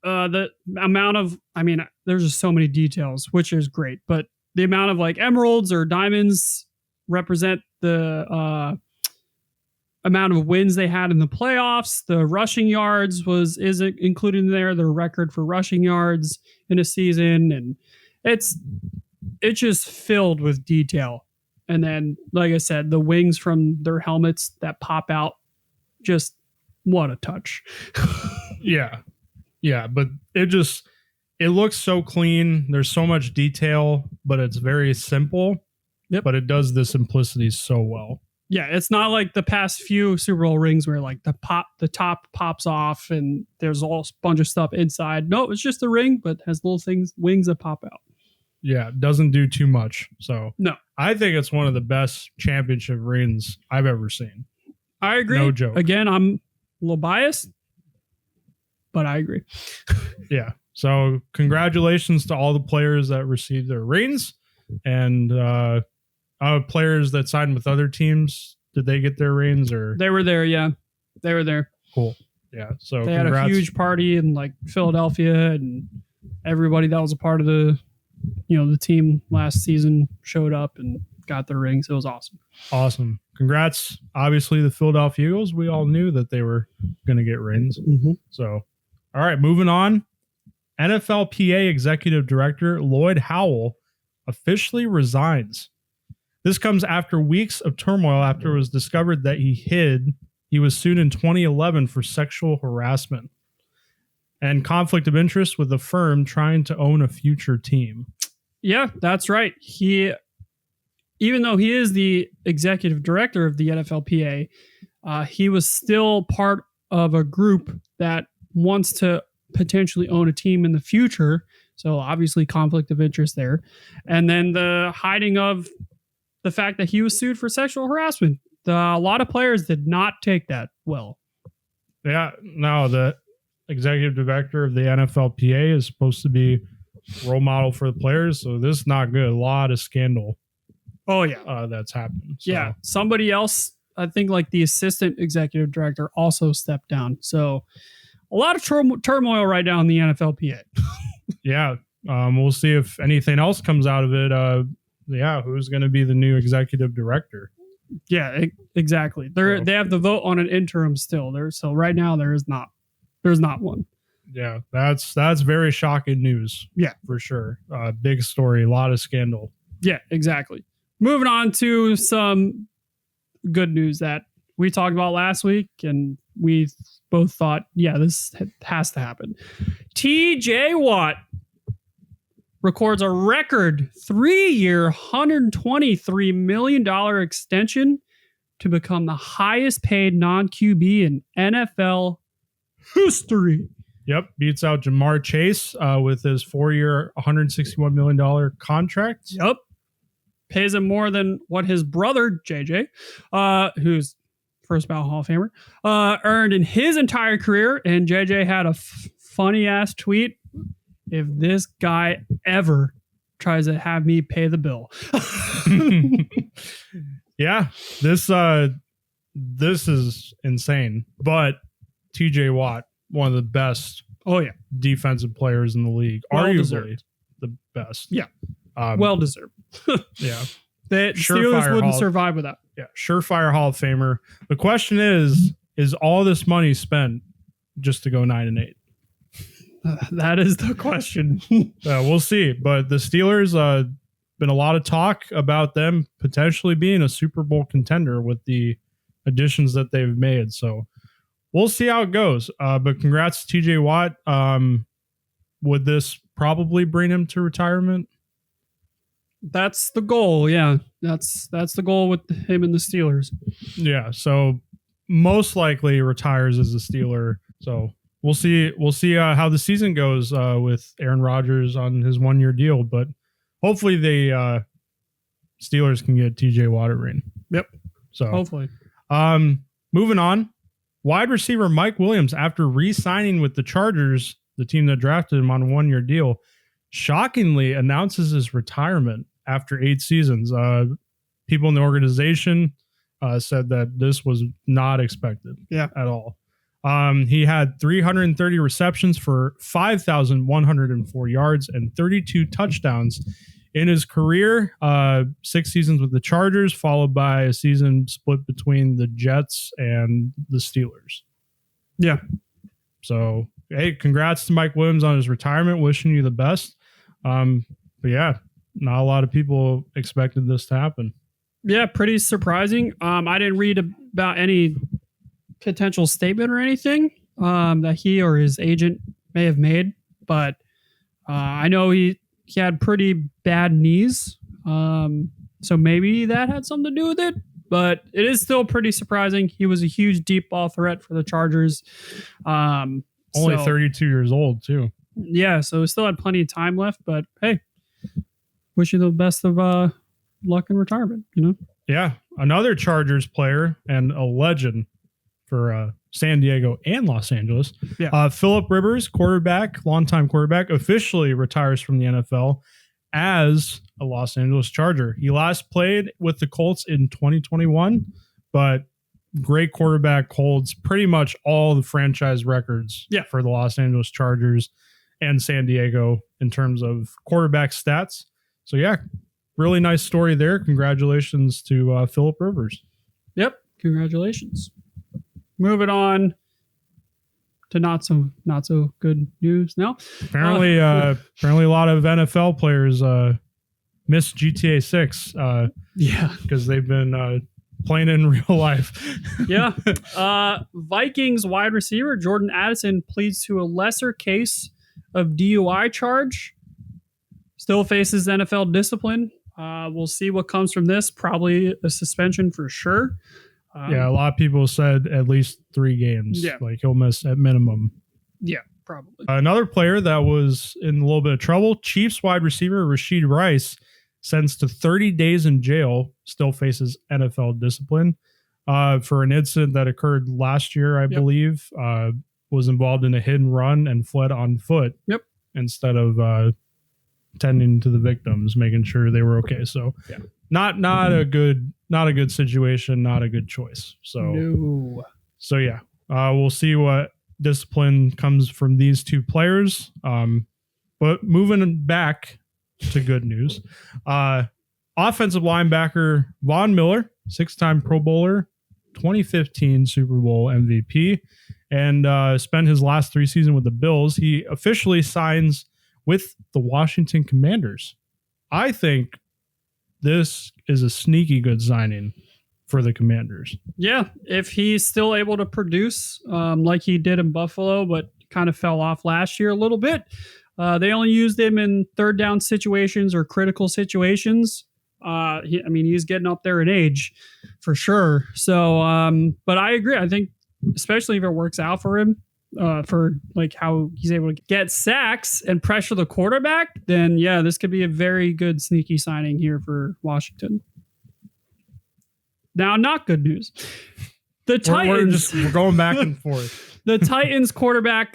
the amount of, I mean, there's just so many details, which is great, but the amount of like emeralds or diamonds represent the amount of wins they had in the playoffs. The rushing yards isn't included in there, their record for rushing yards in a season, and it's just filled with detail. And then, like I said, the wings from their helmets that pop out, just what a touch. Yeah, but it looks so clean. There's so much detail, but it's very simple. Yep. But it does the simplicity so well. Yeah, it's not like the past few Super Bowl rings where like the top pops off and there's all a bunch of stuff inside. No, it's just a ring, but has little wings that pop out. Yeah, doesn't do too much. So no, I think it's one of the best championship rings I've ever seen. I agree. No joke. Again, I'm a little biased, but I agree. Yeah. So congratulations to all the players that received their rings, and players that signed with other teams. Did they get their rings, or they were there? Yeah, they were there. Cool. Yeah. So they had a huge party in like Philadelphia, and everybody that was a part of the team last season showed up and got their rings. It was awesome. Awesome. Congrats. Obviously, the Philadelphia Eagles, we all knew that they were going to get rings. Mm-hmm. So, all right, moving on. NFLPA Executive Director Lloyd Howell officially resigns. This comes after weeks of turmoil after it was discovered that he was sued in 2011 for sexual harassment and conflict of interest with a firm trying to own a future team. Yeah, that's right. Even though he is the executive director of the NFLPA, he was still part of a group that wants to potentially own a team in the future. So obviously conflict of interest there. And then the hiding of the fact that he was sued for sexual harassment. A lot of players did not take that well. Yeah, no, the executive director of the NFLPA is supposed to be role model for the players. So this is not good. A lot of scandal. Oh, yeah. That's happened. So. Yeah. Somebody else, I think like the assistant executive director also stepped down. So a lot of turmoil right now in the NFLPA. Yeah. We'll see if anything else comes out of it. Who's going to be the new executive director? Yeah, exactly. They have the vote on an interim still there. So right now there's not one. Yeah, that's very shocking news. Yeah, for sure. Big story, a lot of scandal. Yeah, exactly. Moving on to some good news that we talked about last week, and we both thought, yeah, this has to happen. TJ Watt records a record 3-year, $123 million extension to become the highest paid non-QB in NFL history. Yep, beats out Jamar Chase with his 4-year, $161 million contract. Yep. Pays him more than what his brother, JJ, who's first ballot Hall of Famer, earned in his entire career. And JJ had a funny-ass tweet. If this guy ever tries to have me pay the bill. Yeah, this is insane. But TJ Watt, one of the best defensive players in the league. Arguably the best. Yeah. Well deserved. Yeah. The Steelers wouldn't survive without. Yeah. Surefire Hall of Famer. The question is all this money spent just to go 9-8? That is the question. We'll see. But the Steelers, been a lot of talk about them potentially being a Super Bowl contender with the additions that they've made. So we'll see how it goes. But congrats to TJ Watt. Would this probably bring him to retirement? That's the goal. Yeah, that's the goal with him and the Steelers. Yeah. So most likely retires as a Steeler. So we'll see. We'll see how the season goes with Aaron Rodgers on his 1-year deal. But hopefully the Steelers can get TJ Watt a ring. Yep. So hopefully. Moving on, wide receiver Mike Williams, after re-signing with the Chargers, the team that drafted him on a 1-year deal, shockingly announces his retirement after 8 seasons. People in the organization said that this was not expected at all. He had 330 receptions for 5,104 yards and 32 touchdowns in his career. 6 seasons with the Chargers, followed by a season split between the Jets and the Steelers. Yeah. So, hey, congrats to Mike Williams on his retirement. Wishing you the best. But yeah, not a lot of people expected this to happen. Yeah, pretty surprising. I didn't read about any potential statement or anything that he or his agent may have made, but I know he had pretty bad knees. So maybe that had something to do with it, but it is still pretty surprising. He was a huge deep ball threat for the Chargers. Only 32 years old too. Yeah, so still had plenty of time left, but hey, wish you the best of luck in retirement, you know? Yeah, another Chargers player and a legend for San Diego and Los Angeles. Yeah. Phillip Rivers, longtime quarterback, officially retires from the NFL as a Los Angeles Charger. He last played with the Colts in 2021, but great quarterback, holds pretty much all the franchise records for the Los Angeles Chargers and San Diego in terms of quarterback stats. So yeah, really nice story there. Congratulations to Phillip Rivers. Yep, congratulations. Moving on to not so good news now. Apparently a lot of NFL players miss GTA 6. Because they've been playing in real life. Yeah. Vikings wide receiver Jordan Addison pleads to a lesser case of DUI charge. Still faces NFL discipline. We'll see what comes from this. Probably a suspension for sure. A lot of people said at least 3 games. Yeah. Like he'll miss at minimum. Yeah, probably. Another player that was in a little bit of trouble, Chiefs wide receiver Rashid Rice, sentenced to 30 days in jail, still faces NFL discipline for an incident that occurred last year, I believe. Was involved in a hit and run and fled on foot. Yep. Instead of tending to the victims, making sure they were okay. So not a good situation, not a good choice. So we'll see what discipline comes from these 2 players. But moving back to good news, offensive linebacker Von Miller, 6-time Pro Bowler, 2015 Super Bowl MVP, and spent his last 3 seasons with the Bills. He officially signs with the Washington Commanders. I think this is a sneaky good signing for the Commanders. Yeah, if he's still able to produce like he did in Buffalo, but kind of fell off last year a little bit. They only used him in 3rd down situations or critical situations. He's getting up there in age for sure. So, but I agree. I think especially if it works out for him, for like how he's able to get sacks and pressure the quarterback, then yeah, this could be a very good sneaky signing here for Washington. Now, not good news. The Titans. We're going back and forth. The Titans quarterback,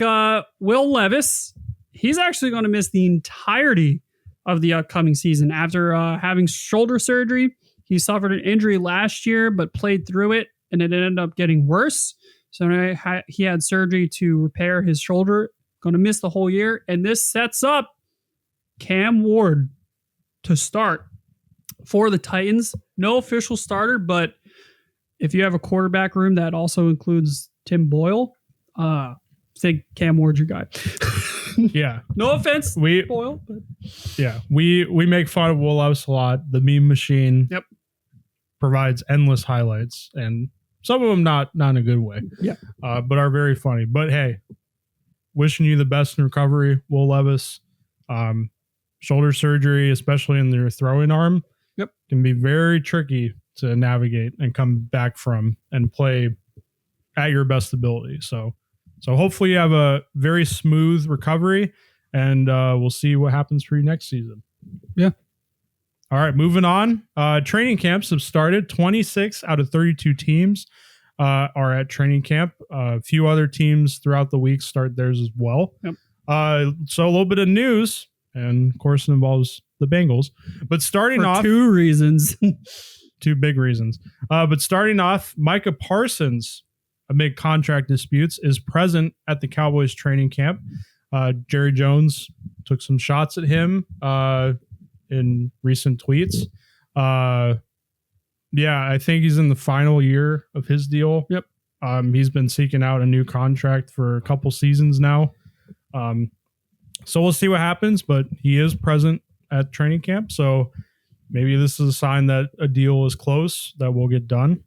Will Levis, he's actually going to miss the entirety of the upcoming season after having shoulder surgery. He suffered an injury last year, but played through it, and it ended up getting worse. So he had surgery to repair his shoulder. Going to miss the whole year. And this sets up Cam Ward to start for the Titans. No official starter, but if you have a quarterback room that also includes Tim Boyle, I think Cam Ward's your guy. Yeah. No offense, We Boyle. But we make fun of Will Levis a lot. The meme machine provides endless highlights, and some of them not in a good way. Yeah. But are very funny. But hey, wishing you the best in recovery, Will Levis. Shoulder surgery, especially in your throwing arm, can be very tricky to navigate and come back from and play at your best ability. So hopefully you have a very smooth recovery, and we'll see what happens for you next season. Yeah. All right, moving on. Training camps have started. 26 out of 32 teams are at training camp. A few other teams throughout the week start theirs as well. Yep. So a little bit of news, and of course it involves the Bengals. But starting off, two reasons. two big reasons. But starting off, Micah Parsons, amid contract disputes, is present at the Cowboys training camp. Jerry Jones took some shots at him in recent tweets. I think he's in the final year of his deal. Yep. He's been seeking out a new contract for a couple seasons now. So we'll see what happens, but he is present at training camp. So maybe this is a sign that a deal is close, that will get done.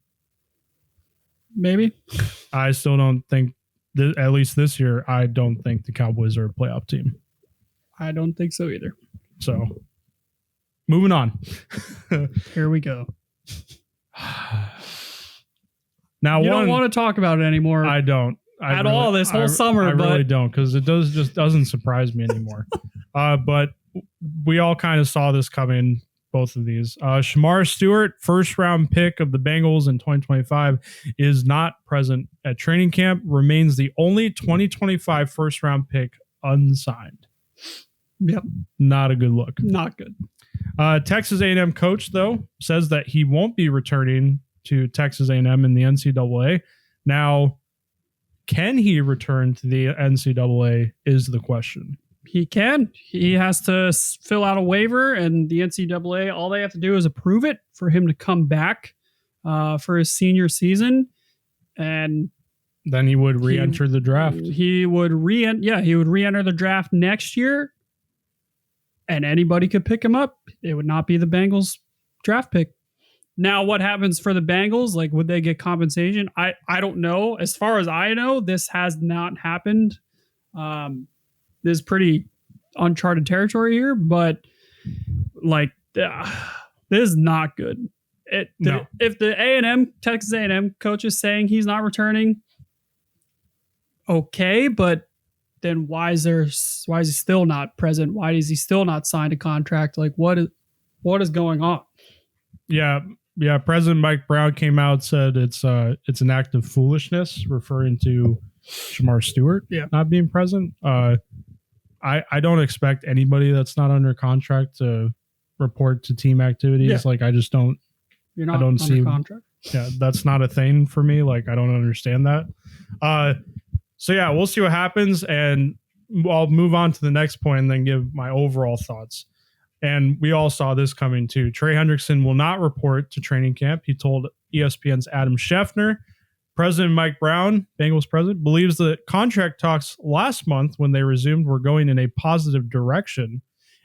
Maybe. I still don't think, at least this year, I don't think the Cowboys are a playoff team. I don't think so either. So moving on. Here we go. Now, you don't want to talk about it anymore. I don't. At all this whole summer. I really don't, because it just doesn't surprise me anymore. But we all kind of saw this coming, both of these. Shamar Stewart, first round pick of the Bengals in 2025, is not present at training camp, remains the only 2025 first round pick unsigned. Yep. Not a good look. Not good. Texas A&M coach, though, says that he won't be returning to Texas A&M in the NCAA. Now, can he return to the NCAA is the question. He can. He has to fill out a waiver, and the NCAA, all they have to do is approve it for him to come back for his senior season. And then he would re-enter the draft. He would re-enter the draft next year, and anybody could pick him up. It would not be the Bengals draft pick. Now, what happens for the Bengals? Like, would they get compensation? I don't know. As far as I know, this has not happened. This is pretty uncharted territory here, but like, this is not good. If the Texas A&M coach is saying he's not returning, okay, but then why is he still not present? Why is he still not signed a contract? Like, what is going on? Yeah, President Mike Brown came out, said it's an act of foolishness, referring to Shamar Stewart not being present. I don't expect anybody that's not under contract to report to team activities. Yeah. Like, I just don't. You're not under contract. Yeah, that's not a thing for me. Like, I don't understand that. So yeah, we'll see what happens, and I'll move on to the next point and then give my overall thoughts. And we all saw this coming too. Trey Hendrickson will not report to training camp. He told ESPN's Adam Schefter. President Mike Brown, Bengals president, believes the contract talks last month when they resumed were going in a positive direction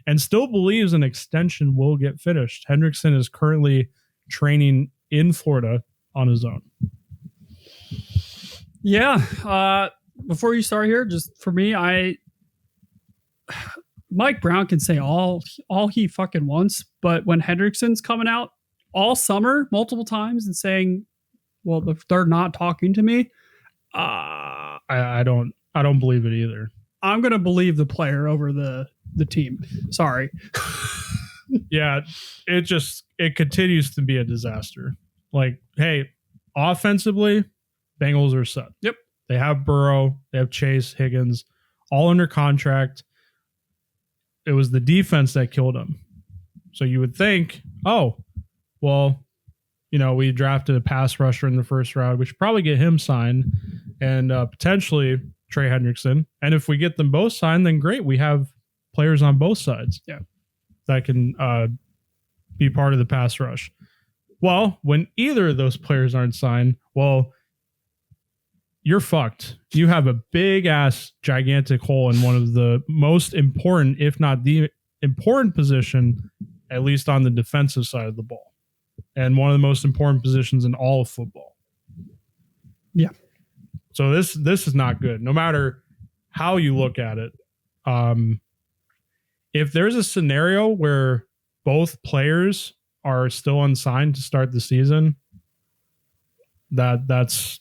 and still believes an extension will get finished. Hendrickson is currently training in Florida on his own. Yeah. Before you start here, just for me, Mike Brown can say all he fucking wants, but when Hendrickson's coming out all summer multiple times and saying, well, if they're not talking to me, I don't believe it either. I'm gonna believe the player over the team. Sorry. Yeah, it continues to be a disaster. Like, hey, offensively, Bengals are set. Yep. They have Burrow, they have Chase, Higgins, all under contract. It was the defense that killed them. So you would think, oh, well, we drafted a pass rusher in the first round. We should probably get him signed and potentially Trey Hendrickson. And if we get them both signed, then great. We have players on both sides that can be part of the pass rush. Well, when either of those players aren't signed, well, you're fucked. You have a big ass gigantic hole in one of the most important, if not the important position, at least on the defensive side of the ball, and one of the most important positions in all of football. Yeah. So this is not good, no matter how you look at it. If there's a scenario where both players are still unsigned to start the season, that's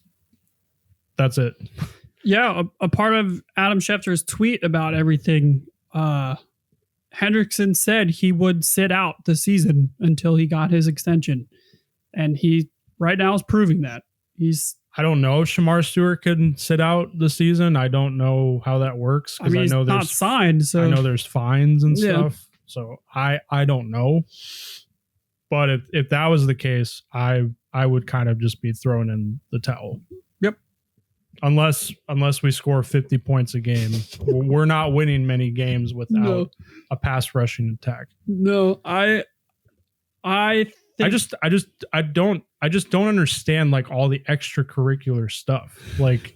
it. Yeah, a part of Adam Schefter's tweet about everything, Hendrickson said he would sit out the season until he got his extension. And he right now is proving that. I don't know if Shamar Stewart can sit out the season. I don't know how that works. I mean, he's not signed, so I know there's fines and stuff. So I don't know. But if that was the case, I would kind of just be throwing in the towel. Yep. Unless we score 50 points a game, we're not winning many games without a pass rushing attack. No, I just don't understand like all the extracurricular stuff. Like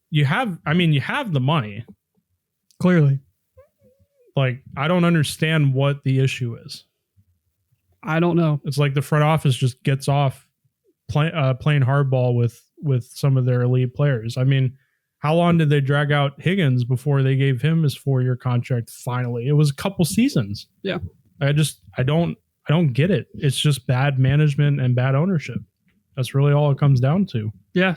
you have the money. Clearly. Like I don't understand what the issue is. I don't know. It's like the front office just gets off playing hardball with some of their elite players. I mean, how long did they drag out Higgins before they gave him his 4-year contract? Finally, it was a couple seasons. Yeah. I don't get it. It's just bad management and bad ownership. That's really all it comes down to. Yeah,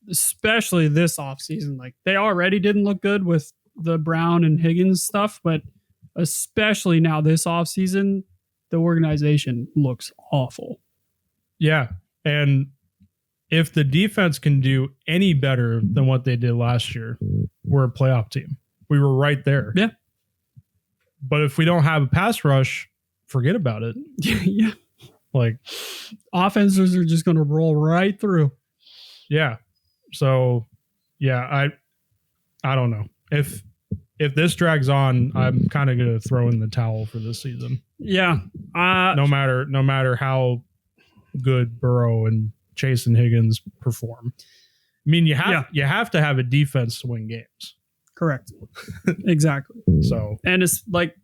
especially this offseason. Like they already didn't look good with the Brown and Higgins stuff, but especially now this offseason, the organization looks awful. Yeah, and if the defense can do any better than what they did last year, we're a playoff team. We were right there. Yeah. But if we don't have a pass rush, forget about it. Yeah. Like offenses are just going to roll right through. Yeah. So, yeah, I don't know. If this drags on, I'm kind of going to throw in the towel for this season. Yeah. No matter how good Burrow and Chase and Higgins perform. I mean, you have to have a defense to win games. Correct. Exactly. So, and it's like,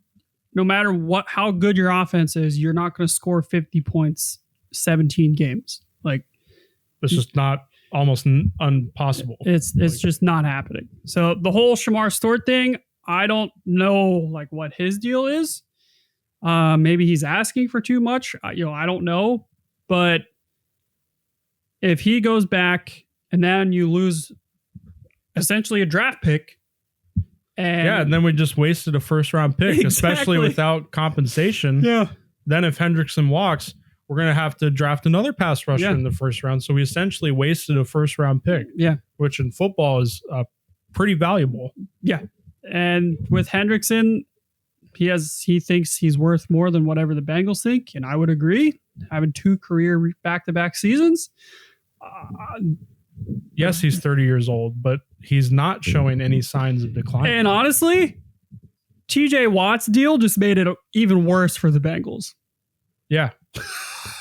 no matter how good your offense is, you're not going to score 50 points 17 games. Like it's just not almost impossible. It's just not happening. So the whole Shamar Stewart thing, I don't know like what his deal is. Maybe he's asking for too much. I don't know. But if he goes back and then you lose essentially a draft pick. And then we just wasted a first-round pick, exactly. Especially without compensation. Yeah. Then if Hendrickson walks, we're going to have to draft another pass rusher in the first round. So we essentially wasted a first-round pick. Yeah. Which in football is pretty valuable. Yeah. And with Hendrickson, he thinks he's worth more than whatever the Bengals think, and I would agree. Having 2 career back-to-back seasons. Yes, he's 30 years old, but he's not showing any signs of decline. And honestly, TJ Watt's deal just made it even worse for the Bengals. Yeah,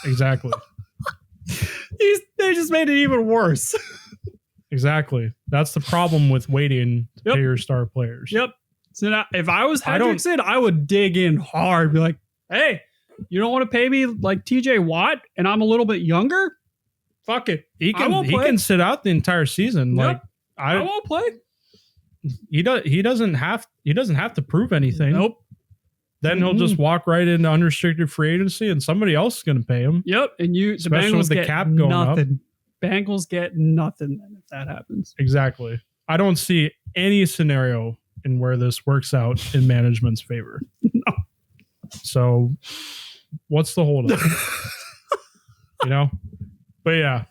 exactly. They just made it even worse. Exactly. That's the problem with waiting to pay your star players. Yep. So now, if I was Hendrickson, I would dig in hard. Be like, hey, you don't want to pay me like TJ Watt and I'm a little bit younger? Fuck it. He can sit out the entire season. Yep. Like I won't play. He doesn't have to prove anything. Nope. Then he'll just walk right into unrestricted free agency and somebody else is going to pay him. Yep. And the Bengals with the get cap going nothing. up. Bengals get nothing if that happens. Exactly. I don't see any scenario in where this works out in management's favor. No. So what's the holdup? But yeah,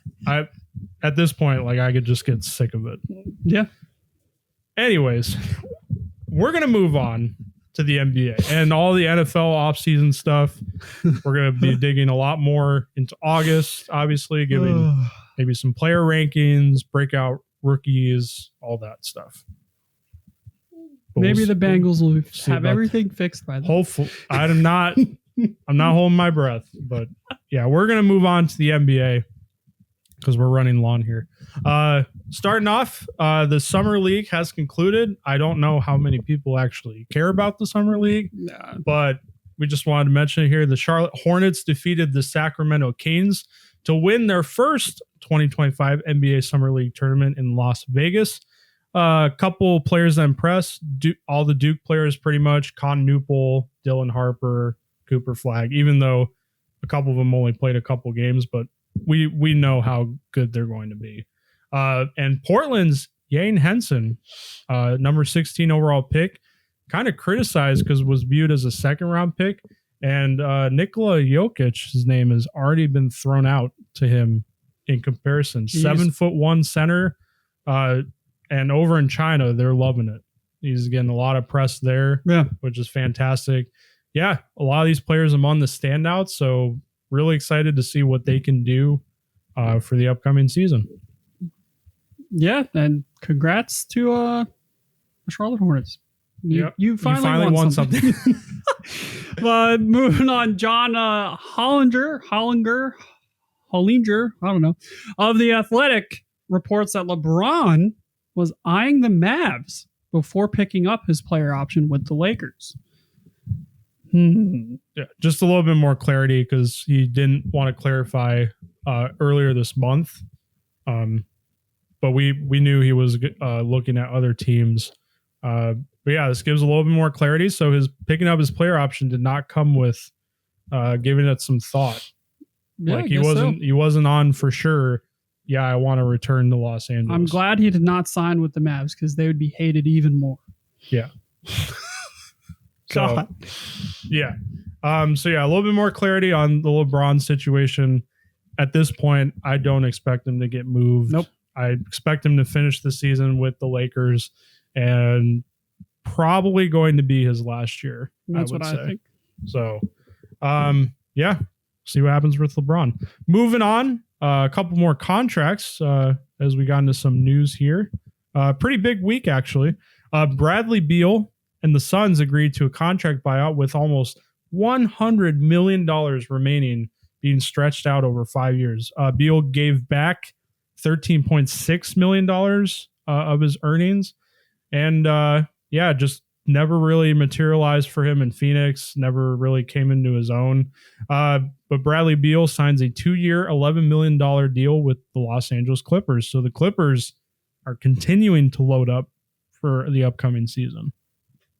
at this point, like I could just get sick of it. Yeah. Anyways, we're going to move on to the NBA and all the NFL offseason stuff. We're going to be digging a lot more into August, obviously, giving maybe some player rankings, breakout rookies, all that stuff. But maybe the Bengals will have everything fixed by then. Hopefully. I'm not holding my breath, but yeah, we're going to move on to the NBA. because we're running long here. Starting off, the Summer League has concluded. I don't know how many people actually care about the Summer League, but we just wanted to mention it here. The Charlotte Hornets defeated the Sacramento Kings to win their first 2025 NBA Summer League tournament in Las Vegas. A couple players that impressed. All the Duke players pretty much. Con Newpol, Dylan Harper, Cooper Flagg, even though a couple of them only played a couple games, but we know how good they're going to be. And Portland's Yane Henson, number 16 overall pick, kind of criticized because was viewed as a second round pick. And Nikola Jokic, his name has already been thrown out to him in comparison. Jeez. 7'1" center. And over in China, they're loving it. He's getting a lot of press there, which is fantastic. Yeah, a lot of these players among the standouts. So really excited to see what they can do for the upcoming season. Yeah, and congrats to the Charlotte Hornets. You finally won something. Moving on, John Hollinger, I don't know, of The Athletic reports that LeBron was eyeing the Mavs before picking up his player option with the Lakers. Yeah, just a little bit more clarity because he didn't want to clarify earlier this month. But we knew he was looking at other teams. But yeah, this gives a little bit more clarity. So his picking up his player option did not come with giving it some thought. Yeah, like he wasn't on for sure. Yeah, I want to return to Los Angeles. I'm glad he did not sign with the Mavs because they would be hated even more. Yeah. God. Yeah. So yeah, a little bit more clarity on the LeBron situation. At this point, I don't expect him to get moved. Nope. I expect him to finish the season with the Lakers and probably going to be his last year. That's what I think. So, yeah, see what happens with LeBron. Moving on, a couple more contracts as we got into some news here. Pretty big week, actually. Bradley Beal and the Suns agreed to a contract buyout with almost $100 million remaining, being stretched out over 5 years. Beal gave back $13.6 million of his earnings. And yeah, just never really materialized for him in Phoenix, never really came into his own. But Bradley Beal signs a 2-year, $11 million deal with the Los Angeles Clippers. So the Clippers are continuing to load up for the upcoming season.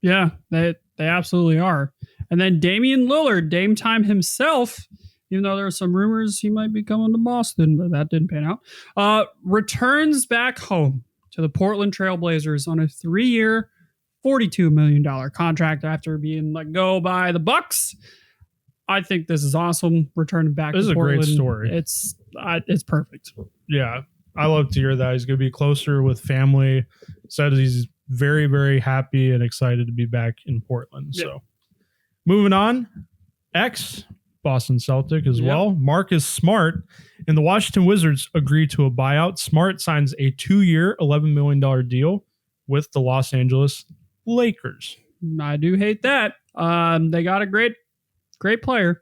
Yeah, they absolutely are. And then Damian Lillard, Dame Time himself, even though there were some rumors he might be coming to Boston, but that didn't pan out, returns back home to the Portland Trail Blazers on a 3-year, $42 million contract after being let go by the Bucks. I think this is awesome. Returning back to Portland. This is a great story. It's perfect. Yeah, I love to hear that. He's going to be closer with family. Said he's very, very happy and excited to be back in Portland. Yep. So moving on, Boston Celtic as well. Marcus Smart and the Washington Wizards agree to a buyout. Smart signs a 2-year, $11 million deal with the Los Angeles Lakers. I do hate that. They got a great player.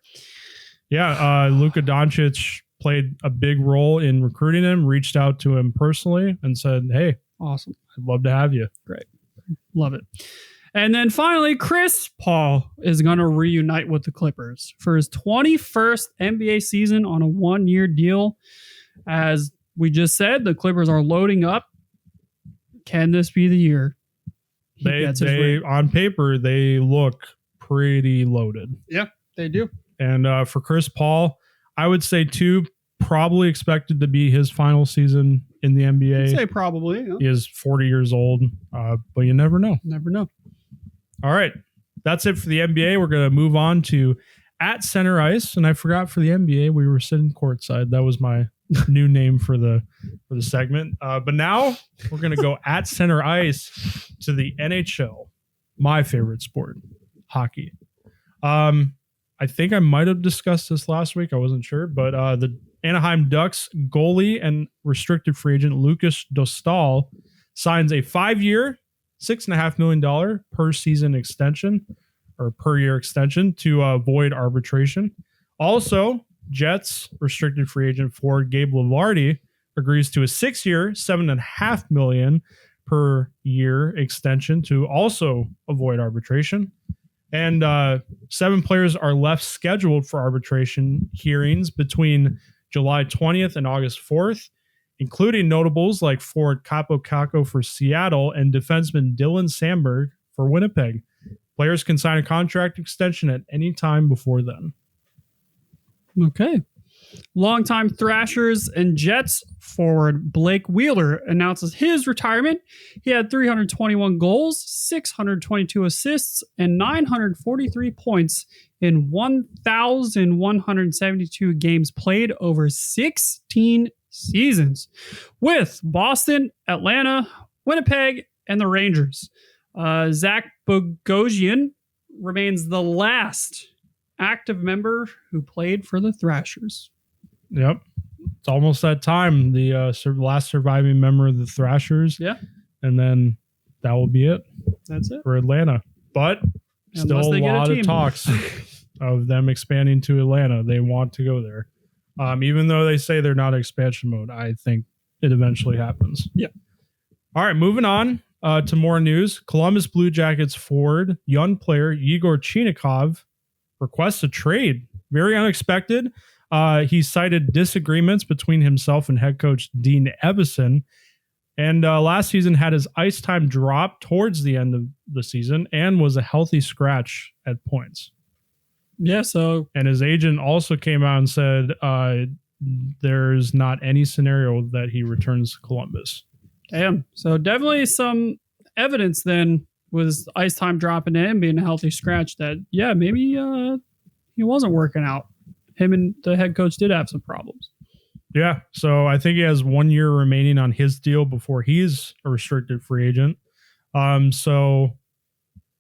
Yeah, Luka Doncic played a big role in recruiting him, reached out to him personally and said, hey, awesome. I'd love to have you. Great. Love it. And then finally, Chris Paul is going to reunite with the Clippers for his 21st NBA season on a 1-year deal. As we just said, the Clippers are loading up. Can this be the year? They on paper, they look pretty loaded. Yeah, they do. And for Chris Paul, I would say too, probably expected to be his final season in the NBA. I'd say probably. Yeah. He is 40 years old, but you never know. Never know. All right. That's it for the NBA. We're going to move on to at center ice. And I forgot for the NBA, we were sitting courtside. That was my new name for the segment. But now we're going to go at center ice to the NHL, my favorite sport, hockey. I think I might have discussed this last week. I wasn't sure, but the Anaheim Ducks goalie and restricted free agent Lucas Dostal signs a 5-year, $6.5 million per season extension or per year extension to avoid arbitration. Also, Jets restricted free agent forward Gabe Lavardi agrees to a 6-year, $7.5 million per year extension to also avoid arbitration. And 7 players are left scheduled for arbitration hearings between July 20th and August 4th, including notables like Ford Capo for Seattle and defenseman Dylan Sandberg for Winnipeg. Players can sign a contract extension at any time before then. Okay. Longtime Thrashers and Jets forward Blake Wheeler announces his retirement. He had 321 goals, 622 assists, and 943 points in 1,172 games played over 16 seasons with Boston, Atlanta, Winnipeg, and the Rangers. Zach Bogosian remains the last active member who played for the Thrashers. Yep. It's almost that time. The last surviving member of the Thrashers. Yeah. And then that will be it. That's it. For Atlanta. But still a lot of talks of them expanding to Atlanta. They want to go there. Even though they say they're not expansion mode, I think it eventually happens. Yeah. All right, moving on to more news. Columbus Blue Jackets forward, young player Yegor Chinikov requests a trade. Very unexpected. He cited disagreements between himself and head coach Dean Evison. And last season had his ice time drop towards the end of the season and was a healthy scratch at points. Yeah, so... And his agent also came out and said there's not any scenario that he returns to Columbus. Damn. So definitely some evidence then was ice time dropping in, being a healthy scratch that, yeah, maybe he wasn't working out. Him and the head coach did have some problems. Yeah, so I think he has 1 year remaining on his deal before he's a restricted free agent. So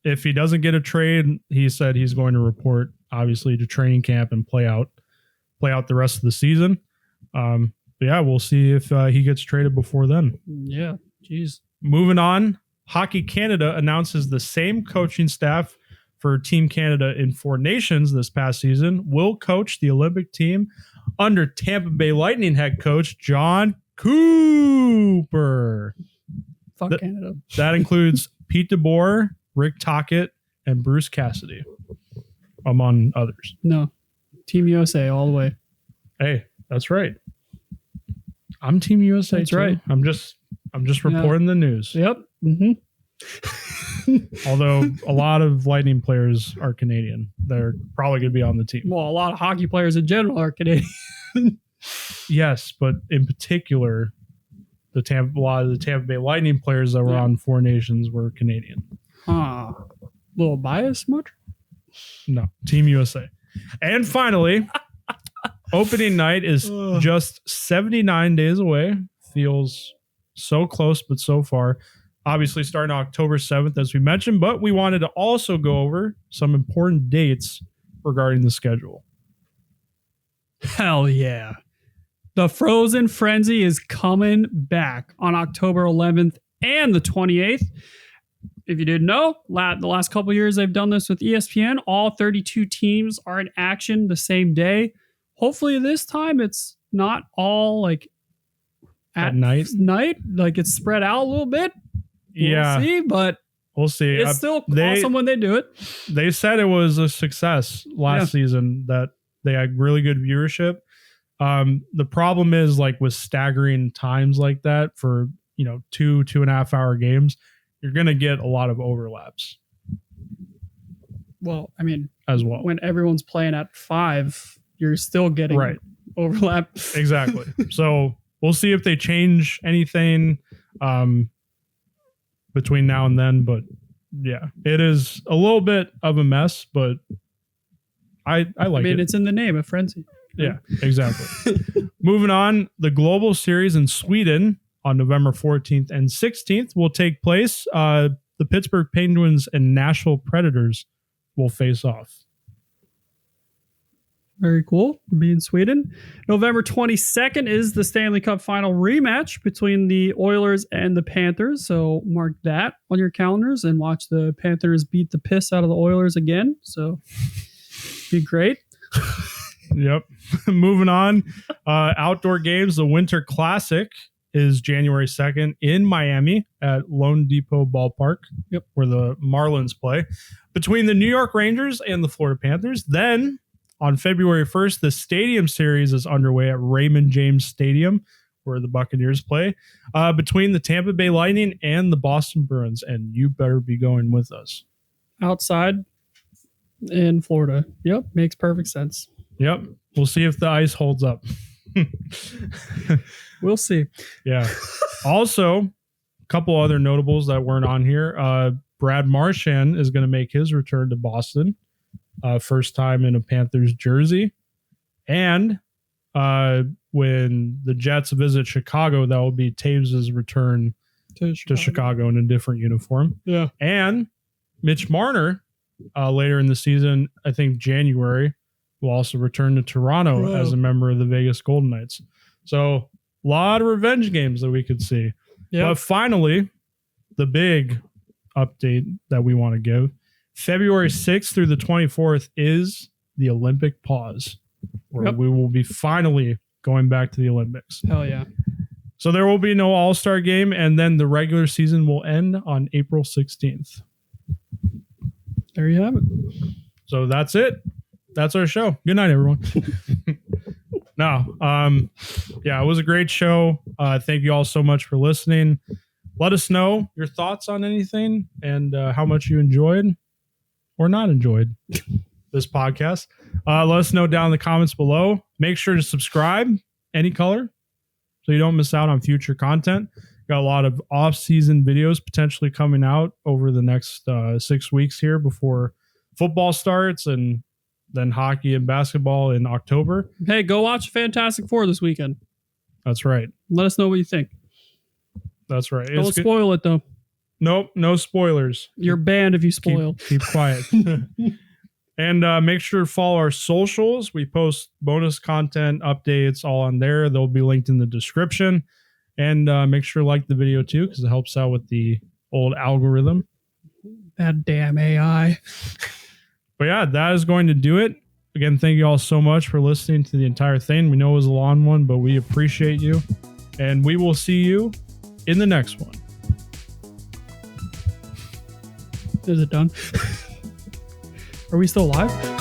if he doesn't get a trade, he said he's going to report, obviously, to training camp and play out the rest of the season. But yeah, we'll see if he gets traded before then. Yeah, geez. Moving on, Hockey Canada announces the same coaching staff for Team Canada in 4 Nations this past season will coach the Olympic team under Tampa Bay Lightning head coach John Cooper. Fuck Canada. That includes Pete DeBoer, Rick Tocchet, and Bruce Cassidy, among others. No, Team USA all the way. Hey, that's right. I'm Team USA. That's too. right. I'm just reporting the news. Yep. Mm-hmm. Although a lot of Lightning players are Canadian, they're probably going to be on the team. Well, a lot of hockey players in general are Canadian. Yes, but in particular, a lot of the Tampa Bay Lightning players that were on 4 Nations were Canadian. Little bias much? No, Team USA. And finally, opening night is just 79 days away. Feels so close, but so far. Obviously starting October 7th, as we mentioned, but we wanted to also go over some important dates regarding the schedule. Hell yeah. The Frozen Frenzy is coming back on October 11th and the 28th. If you didn't know, the last couple of years they've done this with ESPN. All 32 teams are in action the same day. Hopefully this time it's not all like at night. Like it's spread out a little bit. We'll see, but we'll see. It's still awesome when they do it. They said it was a success last season, that they had really good viewership. The problem is, like, with staggering times like that for 2.5 hour games, you're going to get a lot of overlaps. Well, I mean, as well, when everyone's playing at 5, you're still getting overlap. Exactly. So we'll see if they change anything between now and then, but yeah, it is a little bit of a mess, but I like it. It's in the name, a frenzy. Yeah, exactly. Moving on, the Global Series in Sweden on November 14th and 16th will take place. The Pittsburgh Penguins and Nashville Predators will face off. Very cool. Be in Sweden. November 22nd is the Stanley Cup final rematch between the Oilers and the Panthers. So mark that on your calendars and watch the Panthers beat the piss out of the Oilers again. So be great. Yep. Moving on. Outdoor games. The Winter Classic is January 2nd in Miami at Lone Depot Ballpark. Yep. Where the Marlins play. Between the New York Rangers and the Florida Panthers. Then on February 1st, the Stadium Series is underway at Raymond James Stadium, where the Buccaneers play, between the Tampa Bay Lightning and the Boston Bruins. And you better be going with us. Outside in Florida. Yep. Makes perfect sense. Yep. We'll see if the ice holds up. We'll see. Yeah. Also, a couple other notables that weren't on here. Brad Marchand is going to make his return to Boston. First time in a Panthers jersey. And when the Jets visit Chicago, that will be Taves' return to Chicago in a different uniform. Yeah. And Mitch Marner, later in the season, I think January, will also return to Toronto as a member of the Vegas Golden Knights. So a lot of revenge games that we could see. Yep. But finally, the big update that we want to give, February 6th through the 24th is the Olympic pause, where we will be finally going back to the Olympics. Hell yeah. So there will be no All-Star game, and then the regular season will end on April 16th. There you have it. So that's it. That's our show. Good night, everyone. Yeah, it was a great show. Thank you all so much for listening. Let us know your thoughts on anything and how much you enjoyed or not enjoyed this podcast. Let us know down in the comments below. Make sure to subscribe, any color, so you don't miss out on future content. Got a lot of off-season videos potentially coming out over the next 6 weeks here before football starts, and then hockey and basketball in October. Hey, go watch Fantastic Four this weekend. That's right. Let us know what you think. That's right. Don't spoil it, though. Nope, no spoilers. You're banned if you spoil. Keep quiet. And make sure to follow our socials. We post bonus content updates all on there. They'll be linked in the description. And make sure to like the video too, because it helps out with the old algorithm. That damn AI. But yeah, that is going to do it. Again, thank you all so much for listening to the entire thing. We know it was a long one, but we appreciate you. And we will see you in the next one. Is it done? Are we still live?